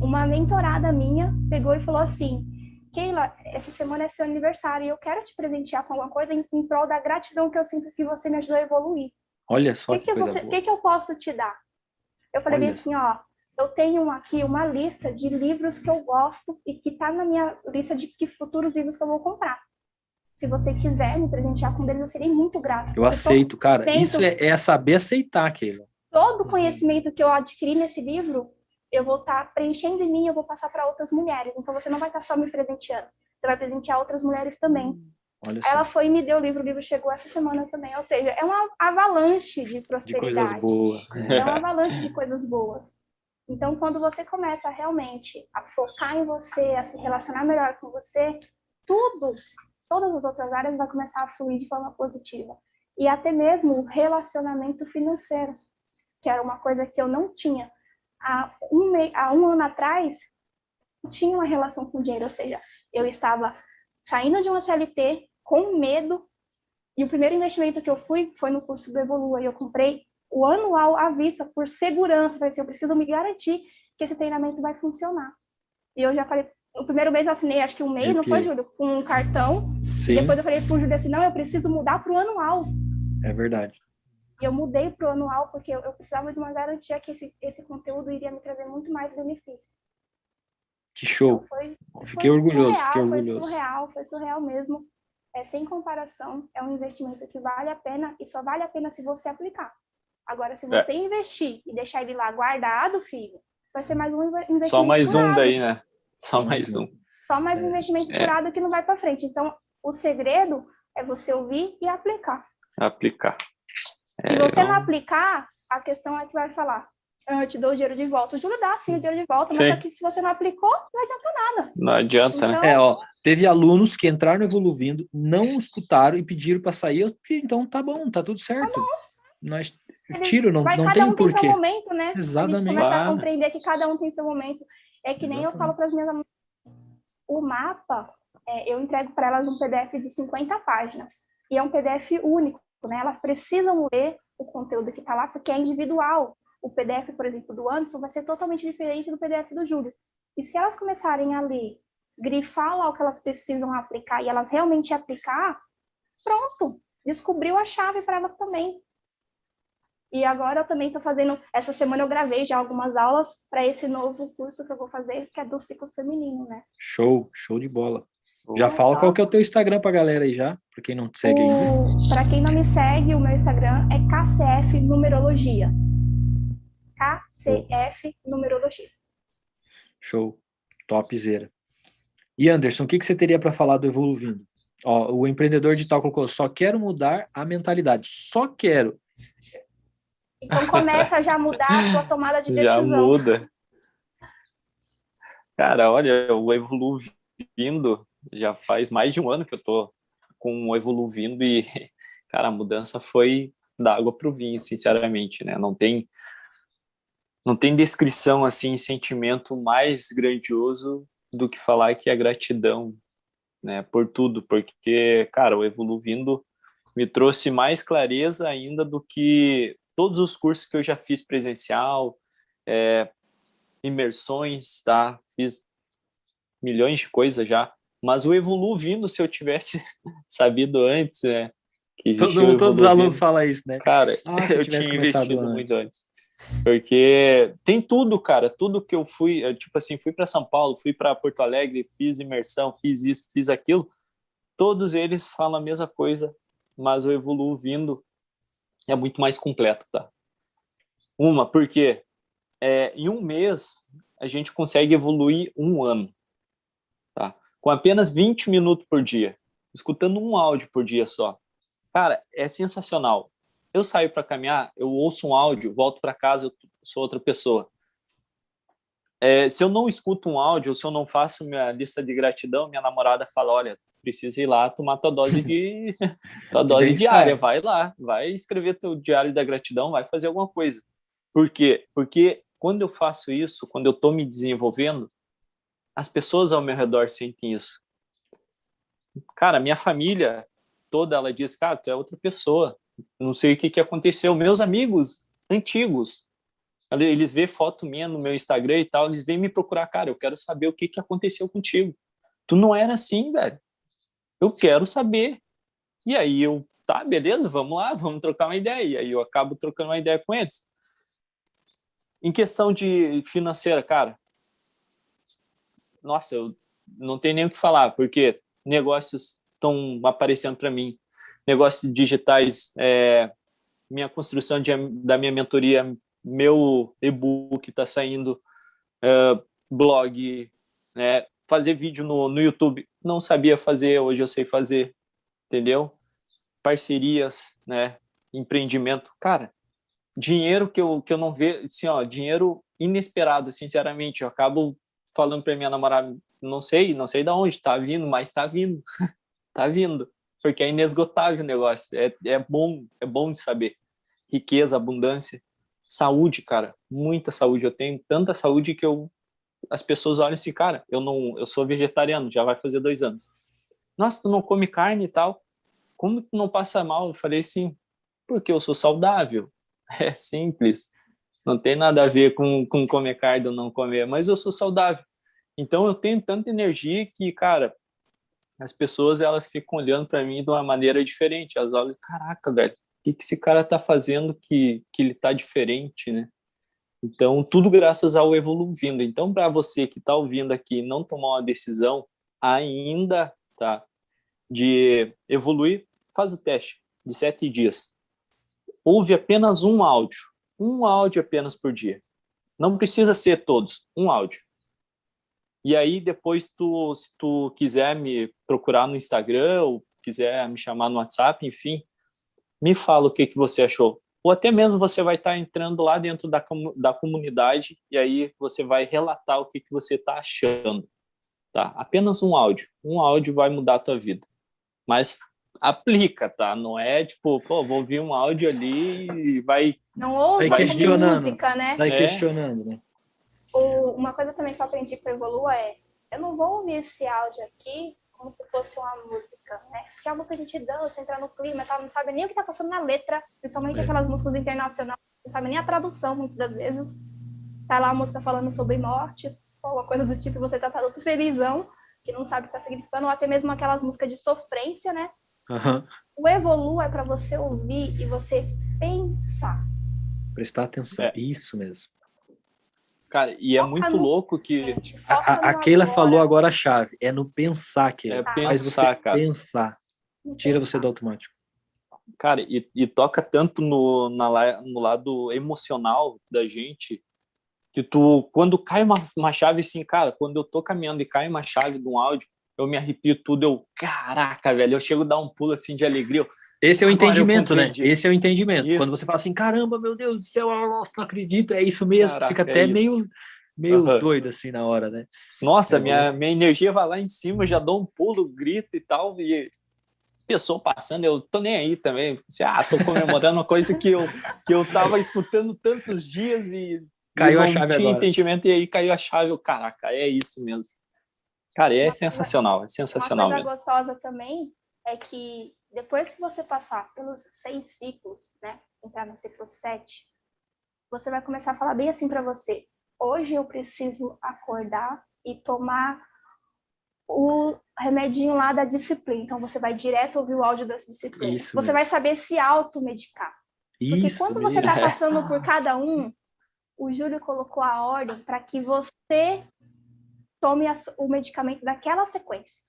Uma mentorada minha pegou e falou assim, Keila, essa semana é seu aniversário e eu quero te presentear com alguma coisa em prol da gratidão que eu sinto que você me ajudou a evoluir. Olha só que coisa boa. O que eu posso te dar? Eu falei bem assim, ó, eu tenho aqui uma lista de livros que eu gosto e que tá na minha lista de que futuros livros que eu vou comprar. Se você quiser me presentear com eles, eu serei muito grata. Eu aceito, cara. Isso é saber aceitar, Keila. Todo o conhecimento que eu adquiri nesse livro, eu vou estar preenchendo em mim e eu vou passar para outras mulheres. Então, você não vai estar só me presenteando. Você vai presentear outras mulheres também. Aí ela foi e me deu o livro chegou essa semana também. Ou seja, é uma avalanche de prosperidade. De coisas boas. É uma avalanche de coisas boas. Então, quando você começa realmente a focar em você, a se relacionar melhor com você, todas as outras áreas vai começar a fluir de forma positiva. E até mesmo o relacionamento financeiro, que era uma coisa que eu não tinha. Há um ano atrás, eu tinha uma relação com o dinheiro, ou seja, eu estava saindo de uma CLT com medo, e o primeiro investimento que eu fui foi no curso do Evolua, e eu comprei o anual à vista por segurança, falei assim, eu preciso me garantir que esse treinamento vai funcionar. E eu já falei, no primeiro mês eu assinei, acho que um mês, não foi, Júlio? Com um cartão. Sim. E depois eu falei pro Júlio assim, não, eu preciso mudar pro anual. É verdade. E eu mudei pro anual porque eu precisava de uma garantia que esse conteúdo iria me trazer muito mais benefícios. Que show. Então fiquei orgulhoso, surreal, fiquei orgulhoso. Foi surreal mesmo. Sem comparação, é um investimento que vale a pena e só vale a pena se você aplicar. Agora, se você investir e deixar ele lá guardado, filho, vai ser mais um investimento Só mais furado. um daí, né? Só mais um. Só mais um investimento furado que não vai para frente. Então, o segredo é você ouvir e aplicar. Aplicar. Se você não aplicar, a questão é que vai falar, eu te dou o dinheiro de volta. O Júlio dá sim o dinheiro de volta, mas só que se você não aplicou, não adianta nada. Não adianta, então, né? Teve alunos que entraram no Evoluindo, não escutaram e pediram para sair. Então tá bom, tá tudo certo. Tá bom. Nós tiro, não cada tem um porquê. tem seu momento, né? Exatamente. A gente começa a compreender que cada um tem seu momento. É que nem eu falo para as minhas alunas. O mapa, eu entrego para elas um PDF de 50 páginas. E é um PDF único, né? Elas precisam ler o conteúdo que está lá, porque é individual. O PDF, por exemplo, do Anderson vai ser totalmente diferente do PDF do Júlio. E se elas começarem a ler, grifar lá o que elas precisam aplicar e elas realmente aplicar, pronto, descobriu a chave para elas também. E agora eu também estou fazendo, essa semana eu gravei já algumas aulas para esse novo curso que eu vou fazer, que é do ciclo feminino, né? Show de bola. Já fala qual que é o teu Instagram pra galera aí já, pra quem não te segue ainda. Pra quem não me segue, o meu Instagram é KCF Numerologia. KCF Numerologia. Show. Topzera. E Anderson, o que você teria para falar do Evoluindo? O empreendedor digital colocou, só quero mudar a mentalidade. Só quero. Então começa a já mudar a sua tomada de decisão. Já muda. Cara, olha, o Evoluindo já faz mais de um ano que eu tô com o Evoluindo e, cara, a mudança foi da água pro vinho, sinceramente, né? Não tem descrição, assim, sentimento mais grandioso do que falar que é gratidão, né? Por tudo, porque, cara, o Evoluindo me trouxe mais clareza ainda do que todos os cursos que eu já fiz presencial, imersões, tá? Fiz milhões de coisas já, mas o Evoluindo, se eu tivesse sabido antes, né? Que todos os alunos falam isso, né? Cara, eu tinha investido muito antes. Porque tem tudo, cara, tudo que eu fui, tipo assim, fui para São Paulo, fui para Porto Alegre, fiz imersão, fiz isso, fiz aquilo, todos eles falam a mesma coisa, mas o Evoluindo é muito mais completo, tá? Porque em um mês a gente consegue evoluir um ano, tá? Com apenas 20 minutos por dia, escutando um áudio por dia só. Cara, é sensacional. Eu saio para caminhar, eu ouço um áudio, volto para casa, eu sou outra pessoa. Se eu não escuto um áudio, ou se eu não faço minha lista de gratidão, minha namorada fala, olha, precisa ir lá tomar tua dose tua dose diária, vai lá, vai escrever teu diário da gratidão, vai fazer alguma coisa. Por quê? Porque quando eu faço isso, quando eu estou me desenvolvendo, as pessoas ao meu redor sentem isso. Cara, minha família toda, ela diz, cara, tu é outra pessoa, não sei o que aconteceu. Meus amigos antigos, eles vêem foto minha no meu Instagram e tal, eles vêm me procurar, cara, eu quero saber o que aconteceu contigo. Tu não era assim, velho. Eu quero saber. E aí tá, beleza, vamos lá, vamos trocar uma ideia. E aí eu acabo trocando uma ideia com eles. Em questão de financeira, cara, nossa, eu não tenho nem o que falar, porque negócios estão aparecendo para mim, negócios digitais, minha construção da minha mentoria, meu e-book está saindo, blog, né? Fazer vídeo no YouTube, não sabia fazer, hoje eu sei fazer, entendeu? Parcerias, né? Empreendimento, cara, dinheiro que eu não vejo, assim, ó, dinheiro inesperado, sinceramente, eu acabo falando para minha namorada, não sei de onde tá vindo, mas tá vindo. Tá vindo. Porque é inesgotável o negócio. É bom de saber. Riqueza, abundância, saúde, cara. Muita saúde. Eu tenho tanta saúde que as pessoas olham assim, cara, eu sou vegetariano, já vai fazer 2 anos. Nossa, tu não come carne e tal. Como tu não passa mal? Eu falei assim, porque eu sou saudável. É simples. Não tem nada a ver com comer carne ou não comer, mas eu sou saudável. Então eu tenho tanta energia que, cara, as pessoas elas ficam olhando para mim de uma maneira diferente. Elas olham, caraca, velho, o que esse cara tá fazendo que ele tá diferente, né? Então, tudo graças ao Evoluindo. Então, para você que está ouvindo aqui e não tomar uma decisão ainda, tá, de evoluir, faz o teste de 7 dias. Ouve apenas um áudio apenas por dia. Não precisa ser todos, um áudio. E aí, depois, se tu quiser me procurar no Instagram ou quiser me chamar no WhatsApp, enfim, me fala o que você achou. Ou até mesmo você vai estar entrando lá dentro da comunidade e aí você vai relatar o que você está achando. Tá? Apenas um áudio. Um áudio vai mudar a tua vida. Mas aplica, tá? Não é tipo, pô, vou ouvir um áudio ali e vai... Não ouve como música, né? Sai questionando, né? Uma coisa também que eu aprendi com o Evolua eu não vou ouvir esse áudio aqui como se fosse uma música, né? Porque a música a gente dança, entra no clima, tá? Não sabe nem o que tá passando na letra, principalmente aquelas músicas internacionais, não sabe nem a tradução, muitas das vezes. Tá lá a música falando sobre morte, ou uma coisa do tipo, você tá todo felizão, que não sabe o que tá significando, ou até mesmo aquelas músicas de sofrência, né? O Evolua é para você ouvir e você pensar. Prestar atenção, isso mesmo. Cara, e é muito louco que... A Keila falou agora a chave, é no pensar, Keila. Faz você pensar. Tira você do automático. Cara, e toca tanto no lado emocional da gente, que quando cai uma chave assim, cara, quando eu tô caminhando e cai uma chave de um áudio, eu me arrepio tudo, caraca, velho, eu chego a dar um pulo assim de alegria. Esse é o entendimento, né? Esse é o entendimento. Isso. Quando você fala assim, caramba, meu Deus do céu, nossa, não acredito, é isso mesmo. Caraca, fica até meio doido assim na hora, né? Nossa, minha energia vai lá em cima, eu já dou um pulo, grito e tal, e pessoa passando, eu tô nem aí também. Tô comemorando uma coisa que eu tava escutando tantos dias e caiu não a chave tinha agora. Entendimento, e aí caiu a chave. Caraca, é isso mesmo. Cara, é sensacional, é sensacional mesmo. Uma coisa gostosa também é que depois que você passar pelos 6 ciclos, né, entrar no ciclo 7, você vai começar a falar bem assim para você. Hoje eu preciso acordar e tomar o remedinho lá da disciplina. Então você vai direto ouvir o áudio dessa disciplina. Isso você mesmo. vai saber se automedicar. Porque Isso quando mesmo. você está passando por cada um, o Júlio colocou a ordem para que você tome o medicamento daquela sequência.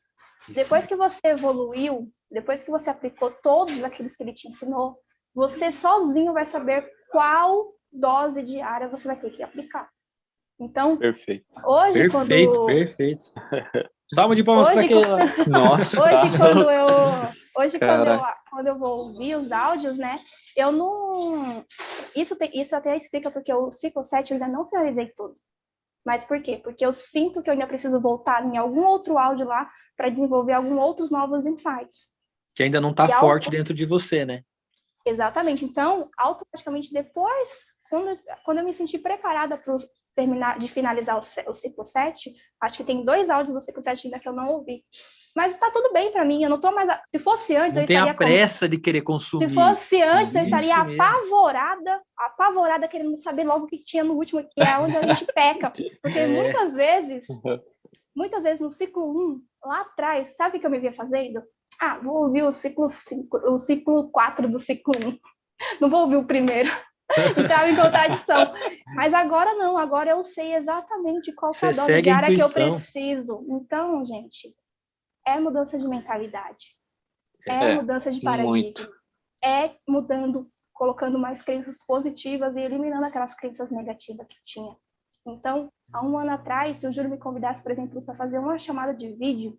Isso depois mesmo. Que você evoluiu, depois que você aplicou todos aqueles que ele te ensinou, você sozinho vai saber qual dose diária você vai ter que aplicar. Então, perfeito. Hoje, perfeito. Salva de palmas para Keila. Nossa. Hoje quando eu vou ouvir os áudios, né? Eu não... Isso até explica porque o ciclo 7 eu ainda não finalizei tudo. Mas por quê? Porque eu sinto que eu ainda preciso voltar em algum outro áudio lá para desenvolver alguns outros novos insights. Que ainda não está forte dentro de você, né? Exatamente. Então, automaticamente depois, quando eu me sentir preparada para finalizar o ciclo 7, acho que tem 2 áudios do ciclo 7 ainda que eu não ouvi. Mas está tudo bem para mim, eu não tô mais... Se fosse antes, não eu estaria... Não tem a pressa de querer consumir. Se fosse antes, eu estaria apavorada, querendo saber logo o que tinha no último, que é onde a gente peca. Porque muitas vezes no ciclo 1, lá atrás, sabe o que eu me via fazendo? Vou ouvir o ciclo 4 do ciclo 1. Não vou ouvir o primeiro. Entrava em contradição. Mas agora não, agora eu sei exatamente qual é a dose diária que eu preciso. Então, gente, é mudança de mentalidade. É mudança de paradigma. Muito. É mudando, colocando mais crenças positivas e eliminando aquelas crenças negativas que tinha. Então, há 1 ano atrás, se o Júlio me convidasse, por exemplo, para fazer uma chamada de vídeo,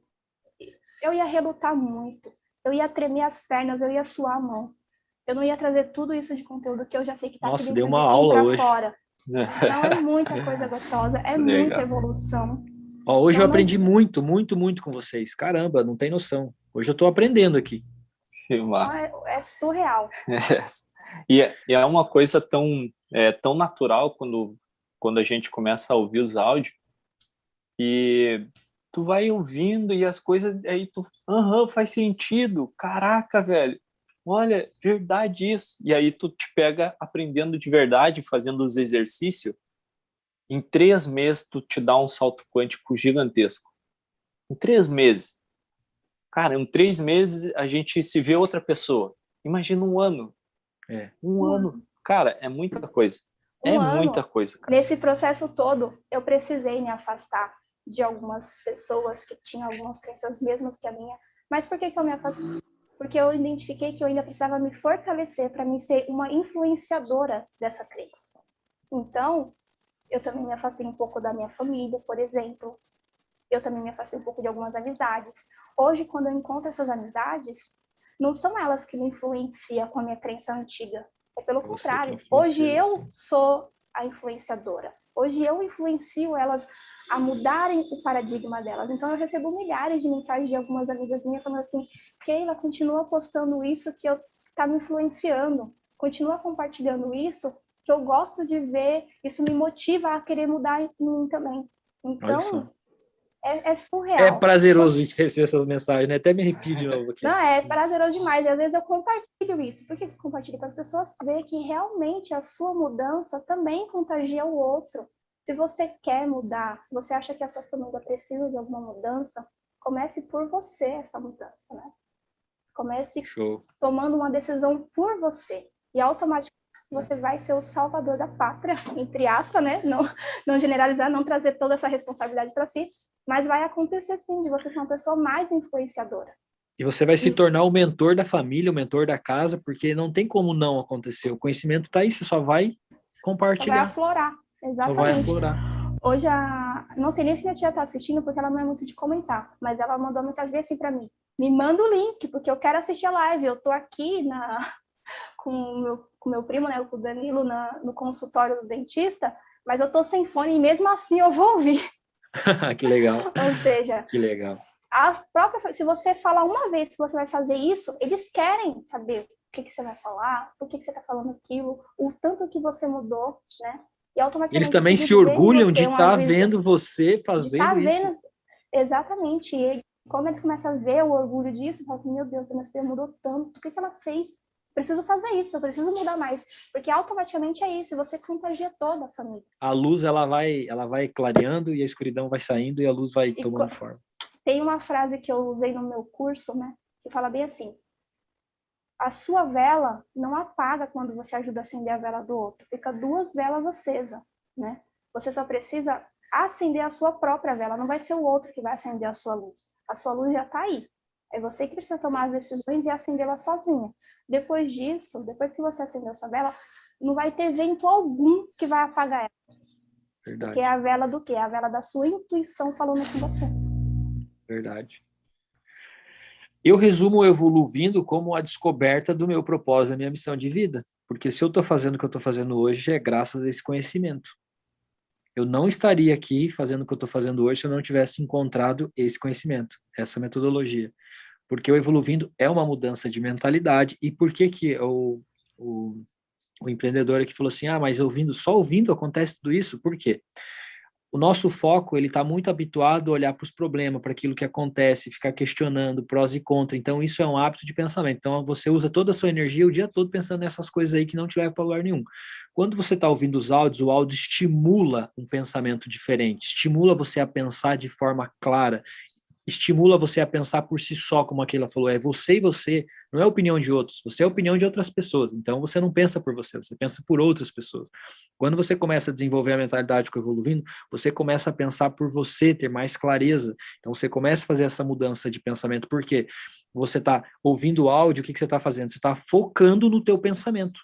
eu ia relutar muito. Eu ia tremer as pernas, eu ia suar a mão. Eu não ia trazer tudo isso de conteúdo que eu já sei que está aqui dentro deu uma aula hoje. Fora. Então, é muita coisa gostosa, é muita evolução. Ó, hoje eu Então, aprendi muito, muito, muito com vocês. Caramba, não tem noção. Hoje eu estou aprendendo aqui. Que massa. é surreal. E é uma coisa tão natural quando a gente começa a ouvir os áudios e tu vai ouvindo e as coisas aí faz sentido, caraca, velho, olha, verdade isso. E aí tu te pega aprendendo de verdade, fazendo os exercícios. Em 3 meses tu te dá um salto quântico gigantesco. Em 3 meses. Cara, em 3 meses a gente se vê outra pessoa. Imagina um ano. Um ano. Cara, é muita coisa. É muita coisa, cara. Nesse processo todo, eu precisei me afastar de algumas pessoas que tinham algumas crenças mesmas que a minha. Mas por que eu me afastei? Porque eu identifiquei que eu ainda precisava me fortalecer para me ser uma influenciadora dessa crença. Então, eu também me afastei um pouco da minha família, por exemplo. Eu também me afastei um pouco de algumas amizades. Hoje, quando eu encontro essas amizades, não são elas que me influenciam com a minha crença antiga. É pelo contrário. Hoje eu sou a influenciadora. Hoje eu influencio elas a mudarem o paradigma delas. Então eu recebo milhares de mensagens de algumas amigas minhas falando assim: Keila, continua postando isso que tá me influenciando. Continua compartilhando isso que eu gosto de ver. Isso me motiva a querer mudar em mim também. Então, é surreal. É prazeroso receber essas mensagens, né? Até me arrepio de novo aqui. Não, é prazeroso demais. E às vezes eu compartilho isso. Por que eu compartilho? Para as pessoas verem que realmente a sua mudança também contagia o outro. Se você quer mudar, se você acha que a sua família precisa de alguma mudança, comece por você essa mudança, né? Comece tomando uma decisão por você. E automaticamente você vai ser o salvador da pátria, entre aspas, né? Não generalizar, não trazer toda essa responsabilidade para si, mas vai acontecer sim, de você ser uma pessoa mais influenciadora. E você vai se tornar o mentor da família, o mentor da casa, porque não tem como não acontecer. O conhecimento está aí, você só vai compartilhar. Só vai aflorar, exatamente. Só vai aflorar. Hoje, não sei nem se minha tia está assistindo, porque ela não é muito de comentar, mas ela mandou uma mensagem assim para mim: me manda o link, porque eu quero assistir a live. Eu tô aqui com o meu primo, né, com o Danilo, no consultório do dentista, mas eu tô sem fone e mesmo assim eu vou ouvir. Que legal. Ou seja, que legal. Se você falar uma vez que você vai fazer isso, eles querem saber o que você vai falar, por que você está falando aquilo, o tanto que você mudou, né? E automaticamente eles também se orgulham de estar vendo você fazendo isso. Exatamente. E quando eles começam a ver o orgulho disso, falam assim: meu Deus, a minha filha mudou tanto, o que ela fez? Preciso fazer isso, eu preciso mudar mais. Porque automaticamente é isso, você contagia toda a família. A luz, ela vai clareando e a escuridão vai saindo e a luz vai tomando forma. Tem uma frase que eu usei no meu curso, né? Que fala bem assim: a sua vela não apaga quando você ajuda a acender a vela do outro. Fica 2 velas acesas, né? Você só precisa acender a sua própria vela. Não vai ser o outro que vai acender a sua luz. A sua luz já está aí. É você que precisa tomar as decisões e acendê-la sozinha. Depois disso, depois que você acender a sua vela, não vai ter vento algum que vai apagar ela. Verdade. Porque é a vela do quê? É a vela da sua intuição falando com você. Verdade. Eu resumo o Evoluindo como a descoberta do meu propósito, da minha missão de vida. Porque se eu estou fazendo o que eu estou fazendo hoje, é graças a esse conhecimento. Eu não estaria aqui fazendo o que eu estou fazendo hoje se eu não tivesse encontrado esse conhecimento, essa metodologia. Porque o Evoluindo é uma mudança de mentalidade. E por que o empreendedor aqui falou assim, mas só ouvindo acontece tudo isso? Por quê? O nosso foco, ele está muito habituado a olhar para os problemas, para aquilo que acontece, ficar questionando prós e contras. Então, isso é um hábito de pensamento. Então, você usa toda a sua energia o dia todo pensando nessas coisas aí que não te levam para lugar nenhum. Quando você está ouvindo os áudios, o áudio estimula um pensamento diferente, estimula você a pensar de forma clara, estimula você a pensar por si só, como a Keila falou, é você e você, não é a opinião de outros, você é a opinião de outras pessoas, então você não pensa por você pensa por outras pessoas. Quando você começa a desenvolver a mentalidade com o Evoluindo, você começa a pensar por você, ter mais clareza, então você começa a fazer essa mudança de pensamento, porque você está ouvindo o áudio, o que você está fazendo? Você está focando no teu pensamento.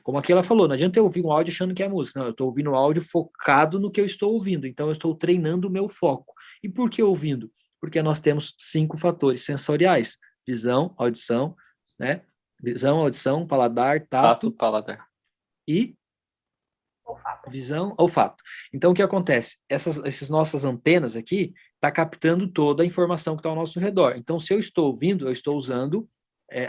Como a Keila falou, não adianta eu ouvir um áudio achando que é música, não, eu estou ouvindo o áudio focado no que eu estou ouvindo, então eu estou treinando o meu foco. E por que ouvindo? Porque nós temos 5 fatores sensoriais: visão, audição, né? Visão, audição, paladar, tato paladar e Olfato. Visão, olfato. Então, o que acontece? Essas nossas antenas aqui tá captando toda a informação que está ao nosso redor. Então, se eu estou ouvindo, eu estou usando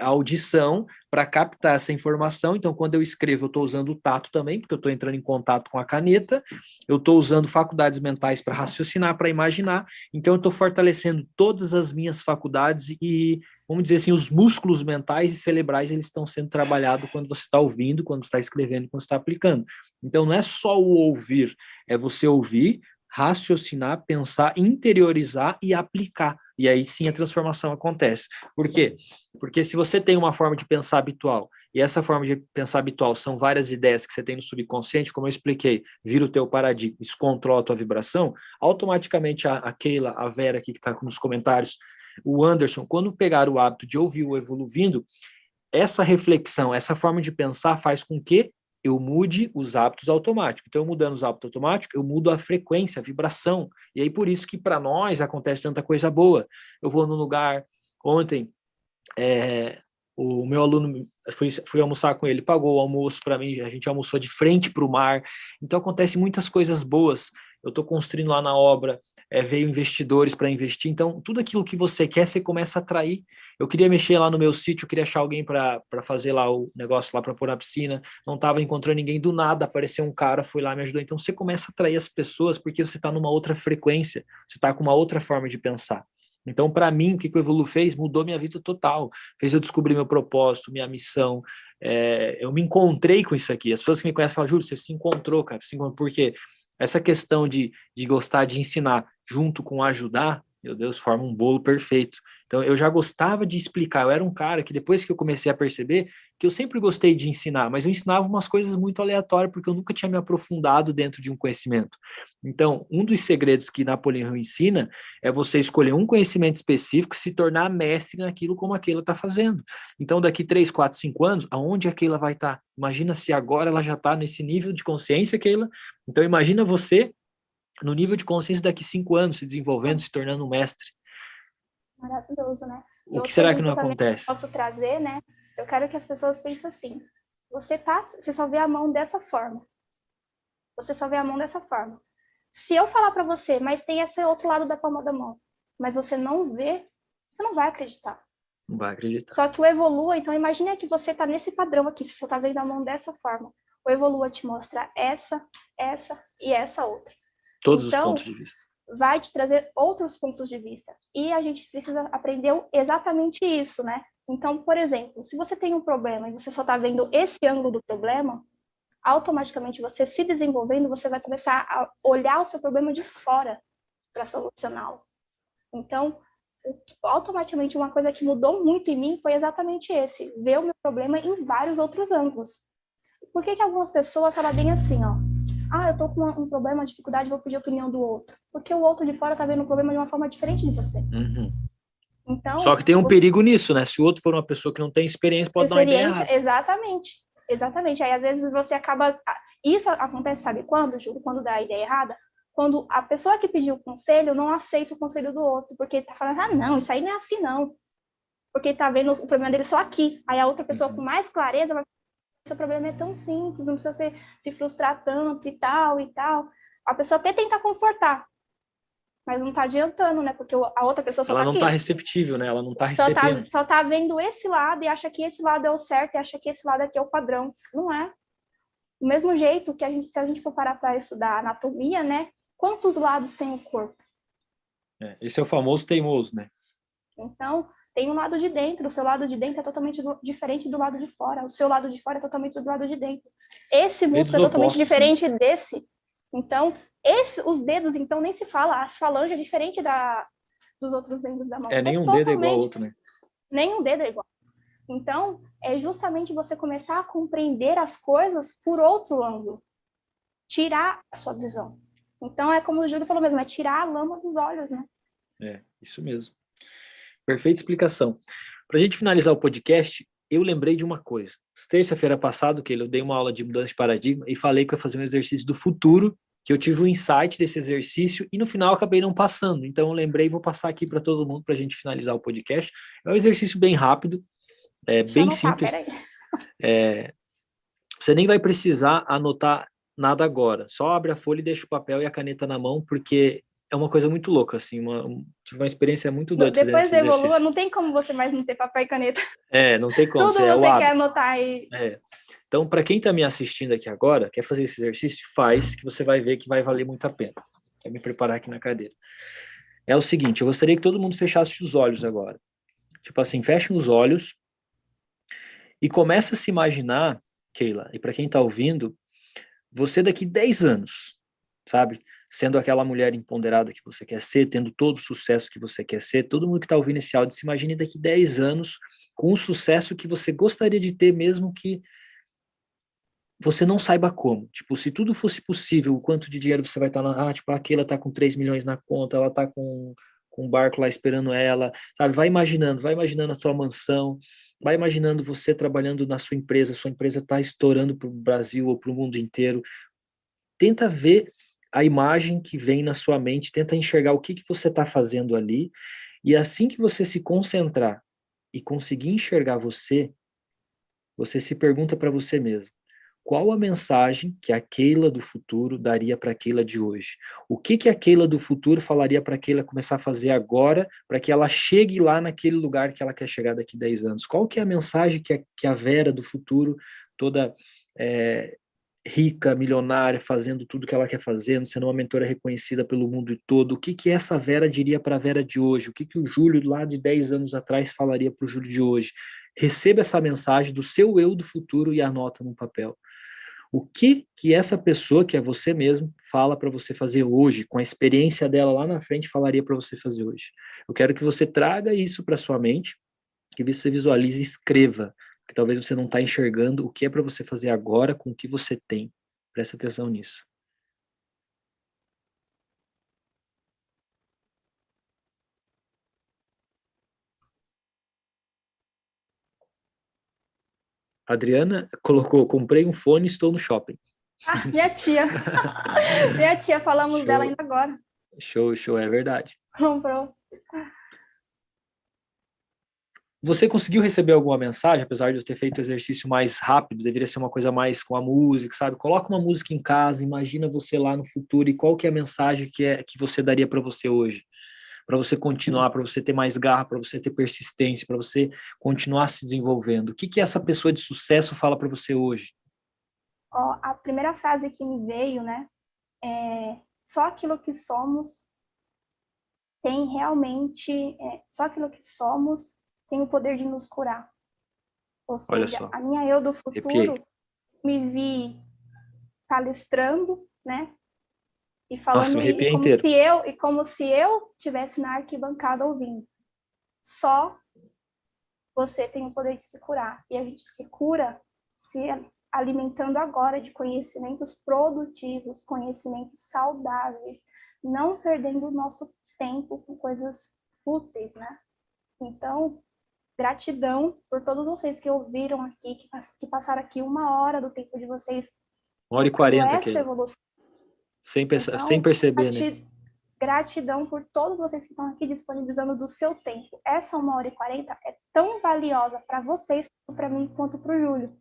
a audição para captar essa informação. Então, quando eu escrevo, eu estou usando o tato também, porque eu estou entrando em contato com a caneta. Eu estou usando faculdades mentais para raciocinar, para imaginar. Então, eu estou fortalecendo todas as minhas faculdades e, vamos dizer assim, os músculos mentais e cerebrais, eles estão sendo trabalhados quando você está ouvindo, quando você está escrevendo, quando você está aplicando. Então, não é só o ouvir, é você ouvir, raciocinar, pensar, interiorizar e aplicar. E aí sim a transformação acontece. Por quê? Porque se você tem uma forma de pensar habitual, e essa forma de pensar habitual são várias ideias que você tem no subconsciente, como eu expliquei, vira o teu paradigma, isso controla a tua vibração, automaticamente a Keila, a Vera aqui que está nos comentários, o Anderson, quando pegar o hábito de ouvir o Evoluindo, essa reflexão, essa forma de pensar faz com que eu mude os hábitos automáticos. Então, mudando os hábitos automáticos, eu mudo a frequência, a vibração. E aí, por isso que para nós acontece tanta coisa boa. Eu vou num lugar, ontem, o meu aluno, fui almoçar com ele, pagou o almoço para mim, a gente almoçou de frente para o mar. Então, acontece muitas coisas boas. Eu estou construindo lá na obra, veio investidores para investir. Então, tudo aquilo que você quer, você começa a atrair. Eu queria mexer lá no meu sítio, eu queria achar alguém para fazer lá o negócio lá para pôr na piscina. Não estava encontrando ninguém, do nada apareceu um cara, foi lá, me ajudou. Então, você começa a atrair as pessoas porque você está numa outra frequência, você está com uma outra forma de pensar. Então, para mim, o que o Evolu fez mudou minha vida total. Fez eu descobrir meu propósito, minha missão. Eu me encontrei com isso aqui. As pessoas que me conhecem falam, Júlio, você se encontrou, cara. Por quê? Essa questão de gostar de ensinar junto com ajudar, meu Deus, forma um bolo perfeito. Então, eu já gostava de explicar. Eu era um cara que, depois que eu comecei a perceber, que eu sempre gostei de ensinar, mas eu ensinava umas coisas muito aleatórias, porque eu nunca tinha me aprofundado dentro de um conhecimento. Então, um dos segredos que Napoleão Hill ensina é você escolher um conhecimento específico e se tornar mestre naquilo como aquela está fazendo. Então, daqui 3, 4, 5 anos, aonde aquela vai estar? Imagina se agora ela já está nesse nível de consciência, Keila. Então, imagina você no nível de consciência daqui 5 anos, se desenvolvendo, se tornando um mestre. Maravilhoso, né? O que será que não acontece? Que eu posso trazer, né? Eu quero que as pessoas pensem assim. Você só vê a mão dessa forma. Você só vê a mão dessa forma. Se eu falar para você, mas tem esse outro lado da palma da mão, mas você não vê, você não vai acreditar. Não vai acreditar. Só que o Evolua, então imagine que você está nesse padrão aqui, você só está vendo a mão dessa forma. O Evolua te mostra essa e essa outra. Todos os pontos de vista. Vai te trazer outros pontos de vista. E a gente precisa aprender exatamente isso, né? Então, por exemplo, se você tem um problema e você só está vendo esse ângulo do problema, automaticamente você se desenvolvendo, você vai começar a olhar o seu problema de fora para solucioná-lo. Então, automaticamente uma coisa que mudou muito em mim foi exatamente esse, ver o meu problema em vários outros ângulos. Por que algumas pessoas falam bem assim, ó? Eu tô com um problema, uma dificuldade, vou pedir a opinião do outro. Porque o outro de fora tá vendo o problema de uma forma diferente de você. Uhum. Então, só que tem um perigo nisso, né? Se o outro for uma pessoa que não tem experiência, pode dar uma ideia errada. Exatamente. Aí, às vezes, você acaba... Isso acontece, sabe quando, Júlio? Quando dá a ideia errada? Quando a pessoa que pediu o conselho não aceita o conselho do outro. Porque tá falando, não, isso aí não é assim, não. Porque tá vendo o problema dele só aqui. Aí a outra pessoa com mais clareza vai seu problema é tão simples, não precisa se frustrar tanto e tal. A pessoa até tenta confortar, mas não tá adiantando, né? Porque a outra pessoa só ela tá não aqui. Tá receptível, né? Ela não tá recebendo. Só tá vendo esse lado e acha que esse lado é o certo e acha que esse lado aqui é o padrão. Não é. Do mesmo jeito que se a gente for parar para estudar anatomia, né? Quantos lados tem o corpo? Esse é o famoso teimoso, né? Então, tem um lado de dentro, o seu lado de dentro é totalmente diferente do lado de fora, o seu lado de fora é totalmente do lado de dentro. Esse músculo é totalmente diferente desse. Então, os dedos, então, nem se fala, as falanges é diferente dos outros membros da mão. Nenhum dedo é igual ao outro, né? Nenhum dedo é igual. Então, é justamente você começar a compreender as coisas por outro ângulo. Tirar a sua visão. Então, é como o Júlio falou mesmo, é tirar a lama dos olhos, né? Isso mesmo. Perfeita explicação. Para a gente finalizar o podcast, eu lembrei de uma coisa. Terça-feira passada, eu dei uma aula de mudança de paradigma e falei que eu ia fazer um exercício do futuro, que eu tive um insight desse exercício e no final acabei não passando. Então eu lembrei e vou passar aqui para todo mundo para a gente finalizar o podcast. É um exercício bem rápido, bem simples. Você nem vai precisar anotar nada agora. Só abre a folha e deixa o papel e a caneta na mão, porque é uma coisa muito louca, assim, tive uma experiência muito doida fazendo Depois esse da Evolua, exercício. não tem como você mais não ter papel e caneta. Não tem como, Tudo é o você quer hábito. anotar aí. Então, para quem está me assistindo aqui agora, quer fazer esse exercício, faz, que você vai ver que vai valer muito a pena. Quer me preparar aqui na cadeira. É o seguinte, eu gostaria que todo mundo fechasse os olhos agora. Tipo assim, fechem os olhos e começa a se imaginar, Keila, e para quem está ouvindo, você daqui 10 anos, sabe? Sendo aquela mulher empoderada que você quer ser, tendo todo o sucesso que você quer ser, todo mundo que está ouvindo esse áudio, se imagine daqui 10 anos com o sucesso que você gostaria de ter, mesmo que você não saiba como. Tipo, se tudo fosse possível, o quanto de dinheiro você vai estar na... tipo, aquela tá com 3 milhões na conta, ela tá com um barco lá esperando ela, sabe? Vai imaginando a sua mansão, vai imaginando você trabalhando na sua empresa tá estourando para o Brasil ou para o mundo inteiro. Tenta ver a imagem que vem na sua mente, tenta enxergar o que você está fazendo ali, e assim que você se concentrar e conseguir enxergar você, você se pergunta para você mesmo, qual a mensagem que a Keila do futuro daria para a Keila de hoje? O que a Keila do futuro falaria para a Keila começar a fazer agora, para que ela chegue lá naquele lugar que ela quer chegar daqui 10 anos? Qual que é a mensagem que a Vera do futuro, toda rica, milionária, fazendo tudo que ela quer fazer, sendo uma mentora reconhecida pelo mundo todo, o que essa Vera diria para a Vera de hoje? O que o Júlio lá de 10 anos atrás falaria para o Júlio de hoje? Receba essa mensagem do seu eu do futuro e anota no papel. O que essa pessoa, que é você mesmo, fala para você fazer hoje, com a experiência dela lá na frente, falaria para você fazer hoje? Eu quero que você traga isso para sua mente, que você visualize e escreva, que talvez você não está enxergando o que é para você fazer agora com o que você tem. Presta atenção nisso. Adriana colocou, comprei um fone e estou no shopping. Minha tia. Minha tia, falamos dela Show. ainda agora. Show, é verdade. Comprou. Você conseguiu receber alguma mensagem, apesar de eu ter feito o exercício mais rápido, deveria ser uma coisa mais com a música, sabe? Coloca uma música em casa, imagina você lá no futuro e qual que é a mensagem que você daria para você hoje? Para você continuar, para você ter mais garra, para você ter persistência, para você continuar se desenvolvendo. O que essa pessoa de sucesso fala para você hoje? A primeira frase que me veio, né, só aquilo que somos tem realmente, só aquilo que somos tem o poder de nos curar. Ou Olha seja, só, a minha eu do arrepiei. futuro me vi palestrando, né, e Nossa, falando me arrepiei inteiro. como se eu tivesse na arquibancada ouvindo. Só você tem o poder de se curar. E a gente se cura se alimentando agora de conhecimentos produtivos, conhecimentos saudáveis, não perdendo o nosso tempo com coisas fúteis, né? Então, gratidão por todos vocês que ouviram aqui, que passaram aqui 1 hora do tempo de vocês 1h40, buscando essa Keila. evolução. Sem Então, perceber, né? gratidão por todos vocês que estão aqui disponibilizando do seu tempo. Essa 1h40 é tão valiosa para vocês, para mim, quanto para o Júlio.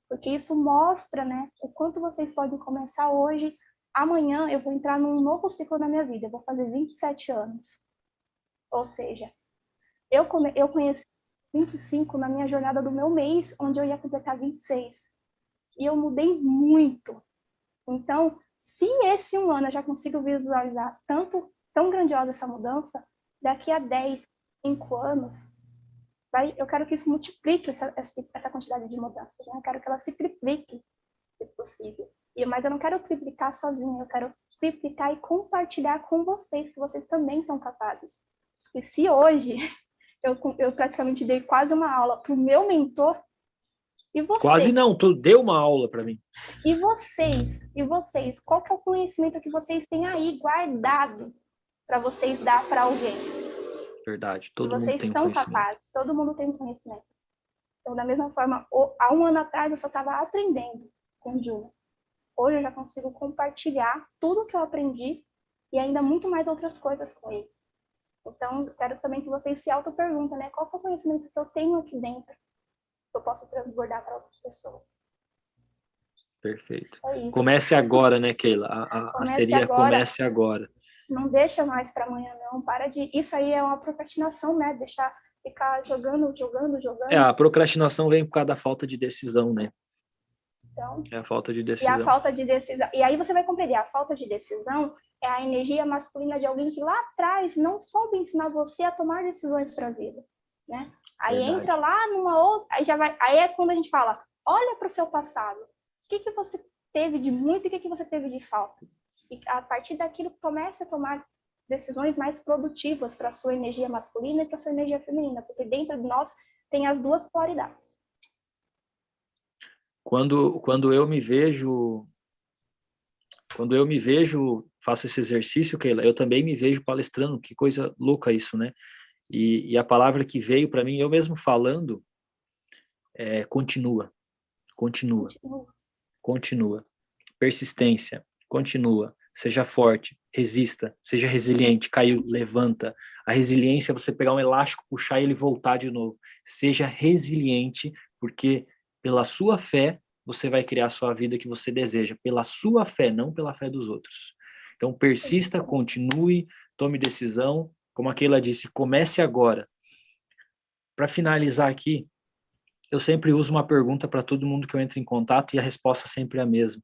Porque isso mostra, né, o quanto vocês podem começar hoje. Amanhã eu vou entrar num novo ciclo na minha vida. Eu vou fazer 27 anos. Ou seja, eu conheci 25 na minha jornada do meu mês, onde eu ia completar 26. E eu mudei muito. Então, se esse 1 ano eu já consigo visualizar tão grandiosa essa mudança, daqui a 10, 5 anos, eu quero que isso multiplique essa quantidade de mudanças. Né? Eu quero que ela se triplique, se possível. Mas eu não quero triplicar sozinha, eu quero triplicar e compartilhar com vocês, que vocês também são capazes. E se hoje eu praticamente dei quase uma aula para o meu mentor, e Quase vocês? não, tu deu uma aula para mim. E vocês? Qual que é o conhecimento que vocês têm aí guardado para vocês dar para alguém? Verdade, E todo mundo vocês tem um são conhecimento. capazes, todo mundo tem um conhecimento. Então, da mesma forma, há 1 ano atrás eu só estava aprendendo com o Júlio. Hoje eu já consigo compartilhar tudo que eu aprendi e ainda muito mais outras coisas com ele. Então, eu quero também que vocês se auto-perguntem, né? Qual é o conhecimento que eu tenho aqui dentro que eu posso transbordar para outras pessoas? Perfeito. É isso. Comece agora, né, Keila? Seria agora. Comece agora. Não deixa mais para amanhã, não. Para de... Isso aí é uma procrastinação, né? Deixar ficar jogando. A procrastinação vem por causa da falta de decisão, né? Então, É a falta de e a decisão. falta de decisão. E aí você vai compreender, a falta de decisão é a energia masculina de alguém que lá atrás não soube ensinar você a tomar decisões para a vida, né? Aí Verdade. entra lá numa outra, aí é quando a gente fala, olha para o seu passado. O que você teve de muito e o que você teve de falta? E a partir daquilo comece a tomar decisões mais produtivas para a sua energia masculina e para a sua energia feminina, porque dentro de nós tem as duas polaridades. Quando eu me vejo, faço esse exercício, Keila, eu também me vejo palestrando, que coisa louca isso, né? E a palavra que veio para mim, eu mesmo falando, é continua. Persistência, continua. Seja forte, resista, seja resiliente, caiu, levanta. A resiliência é você pegar um elástico, puxar e ele voltar de novo. Seja resiliente, porque pela sua fé, você vai criar a sua vida que você deseja. Pela sua fé, não pela fé dos outros. Então, persista, continue, tome decisão. Como a Keila disse, comece agora. Para finalizar aqui, eu sempre uso uma pergunta para todo mundo que eu entro em contato e a resposta sempre é a mesma.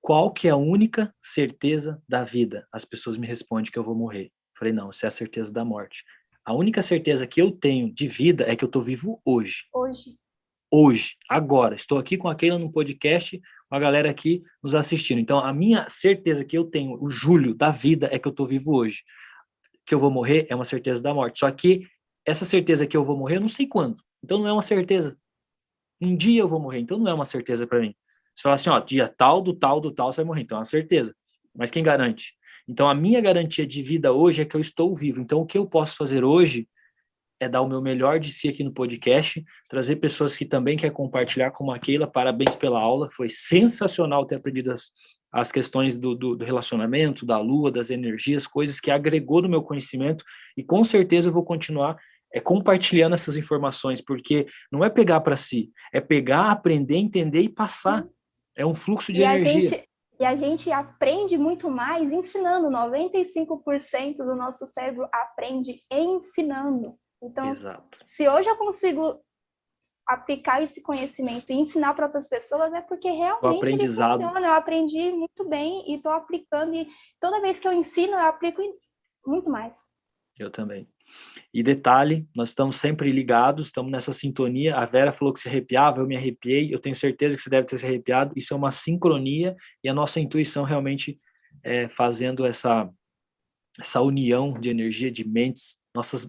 Qual que é a única certeza da vida? As pessoas me respondem que eu vou morrer. Falei, não, isso é a certeza da morte. A única certeza que eu tenho de vida é que eu estou vivo hoje. Hoje, agora. Estou aqui com a Keila no podcast, com a galera aqui nos assistindo. Então, a minha certeza que eu tenho, o Júlio, da vida, é que eu estou vivo hoje. Que eu vou morrer é uma certeza da morte. Só que essa certeza que eu vou morrer, eu não sei quando. Então, não é uma certeza. Um dia eu vou morrer, então não é uma certeza para mim. Você fala assim, ó, dia tal, do tal, você vai morrer. Então é uma certeza. Mas quem garante? Então a minha garantia de vida hoje é que eu estou vivo. Então o que eu posso fazer hoje é dar o meu melhor de si aqui no podcast, trazer pessoas que também querem compartilhar, como a Keila. Parabéns pela aula, foi sensacional ter aprendido as questões do relacionamento, da lua, das energias, coisas que agregou no meu conhecimento, e com certeza eu vou continuar compartilhando essas informações, porque não é pegar para si, é pegar, aprender, entender e passar. É um fluxo de energia. E a gente aprende muito mais ensinando. 95% do nosso cérebro aprende ensinando. Então, Exato. Se hoje eu consigo aplicar esse conhecimento e ensinar para outras pessoas, é porque realmente ele funciona. Eu aprendi muito bem e estou aplicando. E toda vez que eu ensino, eu aplico muito mais. Eu também. E detalhe, nós estamos sempre ligados, estamos nessa sintonia. A Vera falou que se arrepiava, eu me arrepiei. Eu tenho certeza que você deve ter se arrepiado. Isso é uma sincronia e a nossa intuição realmente fazendo essa união de energia, de mentes.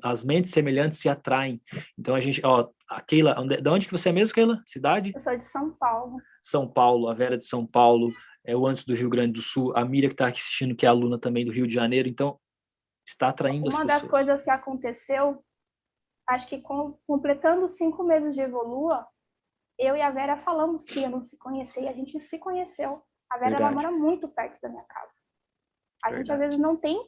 As mentes semelhantes se atraem. Então a gente, a Keila, de onde que você é mesmo, Keila? Cidade? Eu sou de São Paulo. São Paulo, a Vera de São Paulo, o Antes do Rio Grande do Sul, a Miriam que está aqui assistindo, que é aluna também do Rio de Janeiro. Então está atraindo as pessoas. Uma das coisas que aconteceu, acho que completando 5 meses de Evolua, eu e a Vera falamos que íamos se conhecer e a gente se conheceu. A Vera, ela mora muito perto da minha casa. A gente às vezes não tem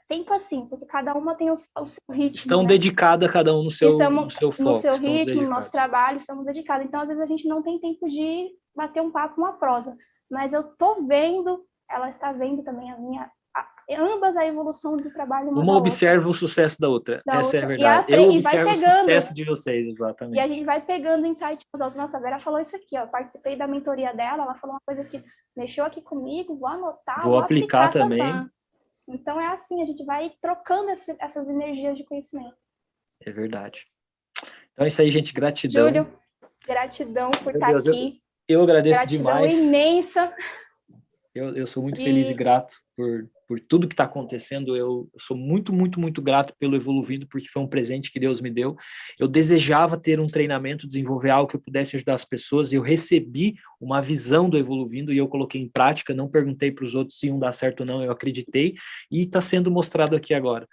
tempo assim, porque cada uma tem o seu ritmo. Estão dedicadas cada um no seu foco. No seu ritmo, no nosso trabalho, estamos dedicados. Então, às vezes a gente não tem tempo de bater um papo, uma prosa. Mas eu tô vendo, ela está vendo também ambas a evolução do trabalho. Uma observa o sucesso da outra. Essa é a verdade. Eu observo o sucesso de vocês, exatamente. E a gente vai pegando insight. Nossa, a Vera falou isso aqui, ó. Participei da mentoria dela, ela falou uma coisa que mexeu aqui comigo, vou anotar, vou aplicar também. Então é assim, a gente vai trocando essas energias de conhecimento. É verdade. Então é isso aí, gente. Gratidão. Júlio, gratidão por estar aqui. Eu agradeço demais. Gratidão imensa. Eu sou muito feliz e grato por tudo que está acontecendo. Eu sou muito, muito, muito grato pelo Evoluindo, porque foi um presente que Deus me deu. Eu desejava ter um treinamento, desenvolver algo que eu pudesse ajudar as pessoas. Eu recebi uma visão do Evoluindo e eu coloquei em prática. Não perguntei para os outros se dá certo ou não, eu acreditei. E está sendo mostrado aqui agora.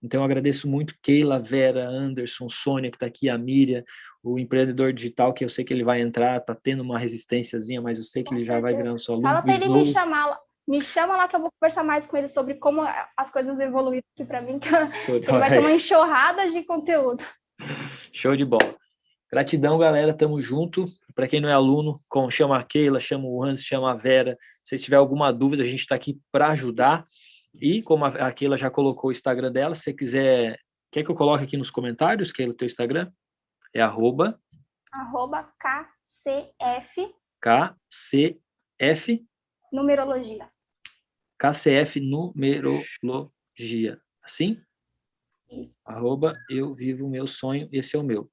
Então, eu agradeço muito Keila, Vera, Anderson, Sônia, que está aqui, a Miriam, o empreendedor digital, que eu sei que ele vai entrar, está tendo uma resistênciazinha, mas eu sei que ele já vai virando seu aluno. Fala para ele me chama lá que eu vou conversar mais com ele sobre como as coisas evoluíram aqui para mim, que ele vai ter uma enxurrada de conteúdo. Show de bola. Gratidão, galera. Tamo junto. Para quem não é aluno, chama a Keila, chama o Hans, chama a Vera. Se tiver alguma dúvida, a gente está aqui para ajudar. E como a Keila já colocou o Instagram dela, se você quiser... Quer que eu coloque aqui nos comentários, Keila, o teu Instagram? É @... KCF... KCF... Numerologia. KCF Numerologia. Assim? Isso. @eu vivo o meu sonho, esse é o meu.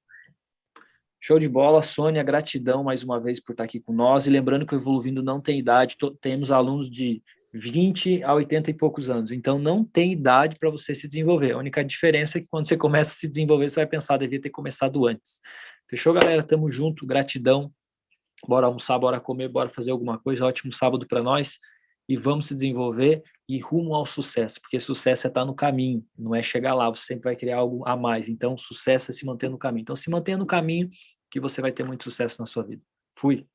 Show de bola, Sônia, gratidão mais uma vez por estar aqui com nós. E lembrando que o Evoluindo não tem idade, temos alunos de 20 a 80 e poucos anos. Então, não tem idade para você se desenvolver. A única diferença é que quando você começa a se desenvolver, você vai pensar, devia ter começado antes. Fechou, galera? Tamo junto, gratidão. Bora almoçar, bora comer, bora fazer alguma coisa. Ótimo sábado para nós. E vamos se desenvolver e rumo ao sucesso, porque sucesso é estar no caminho, não é chegar lá, você sempre vai criar algo a mais. Então, sucesso é se manter no caminho. Então, se mantenha no caminho que você vai ter muito sucesso na sua vida. Fui!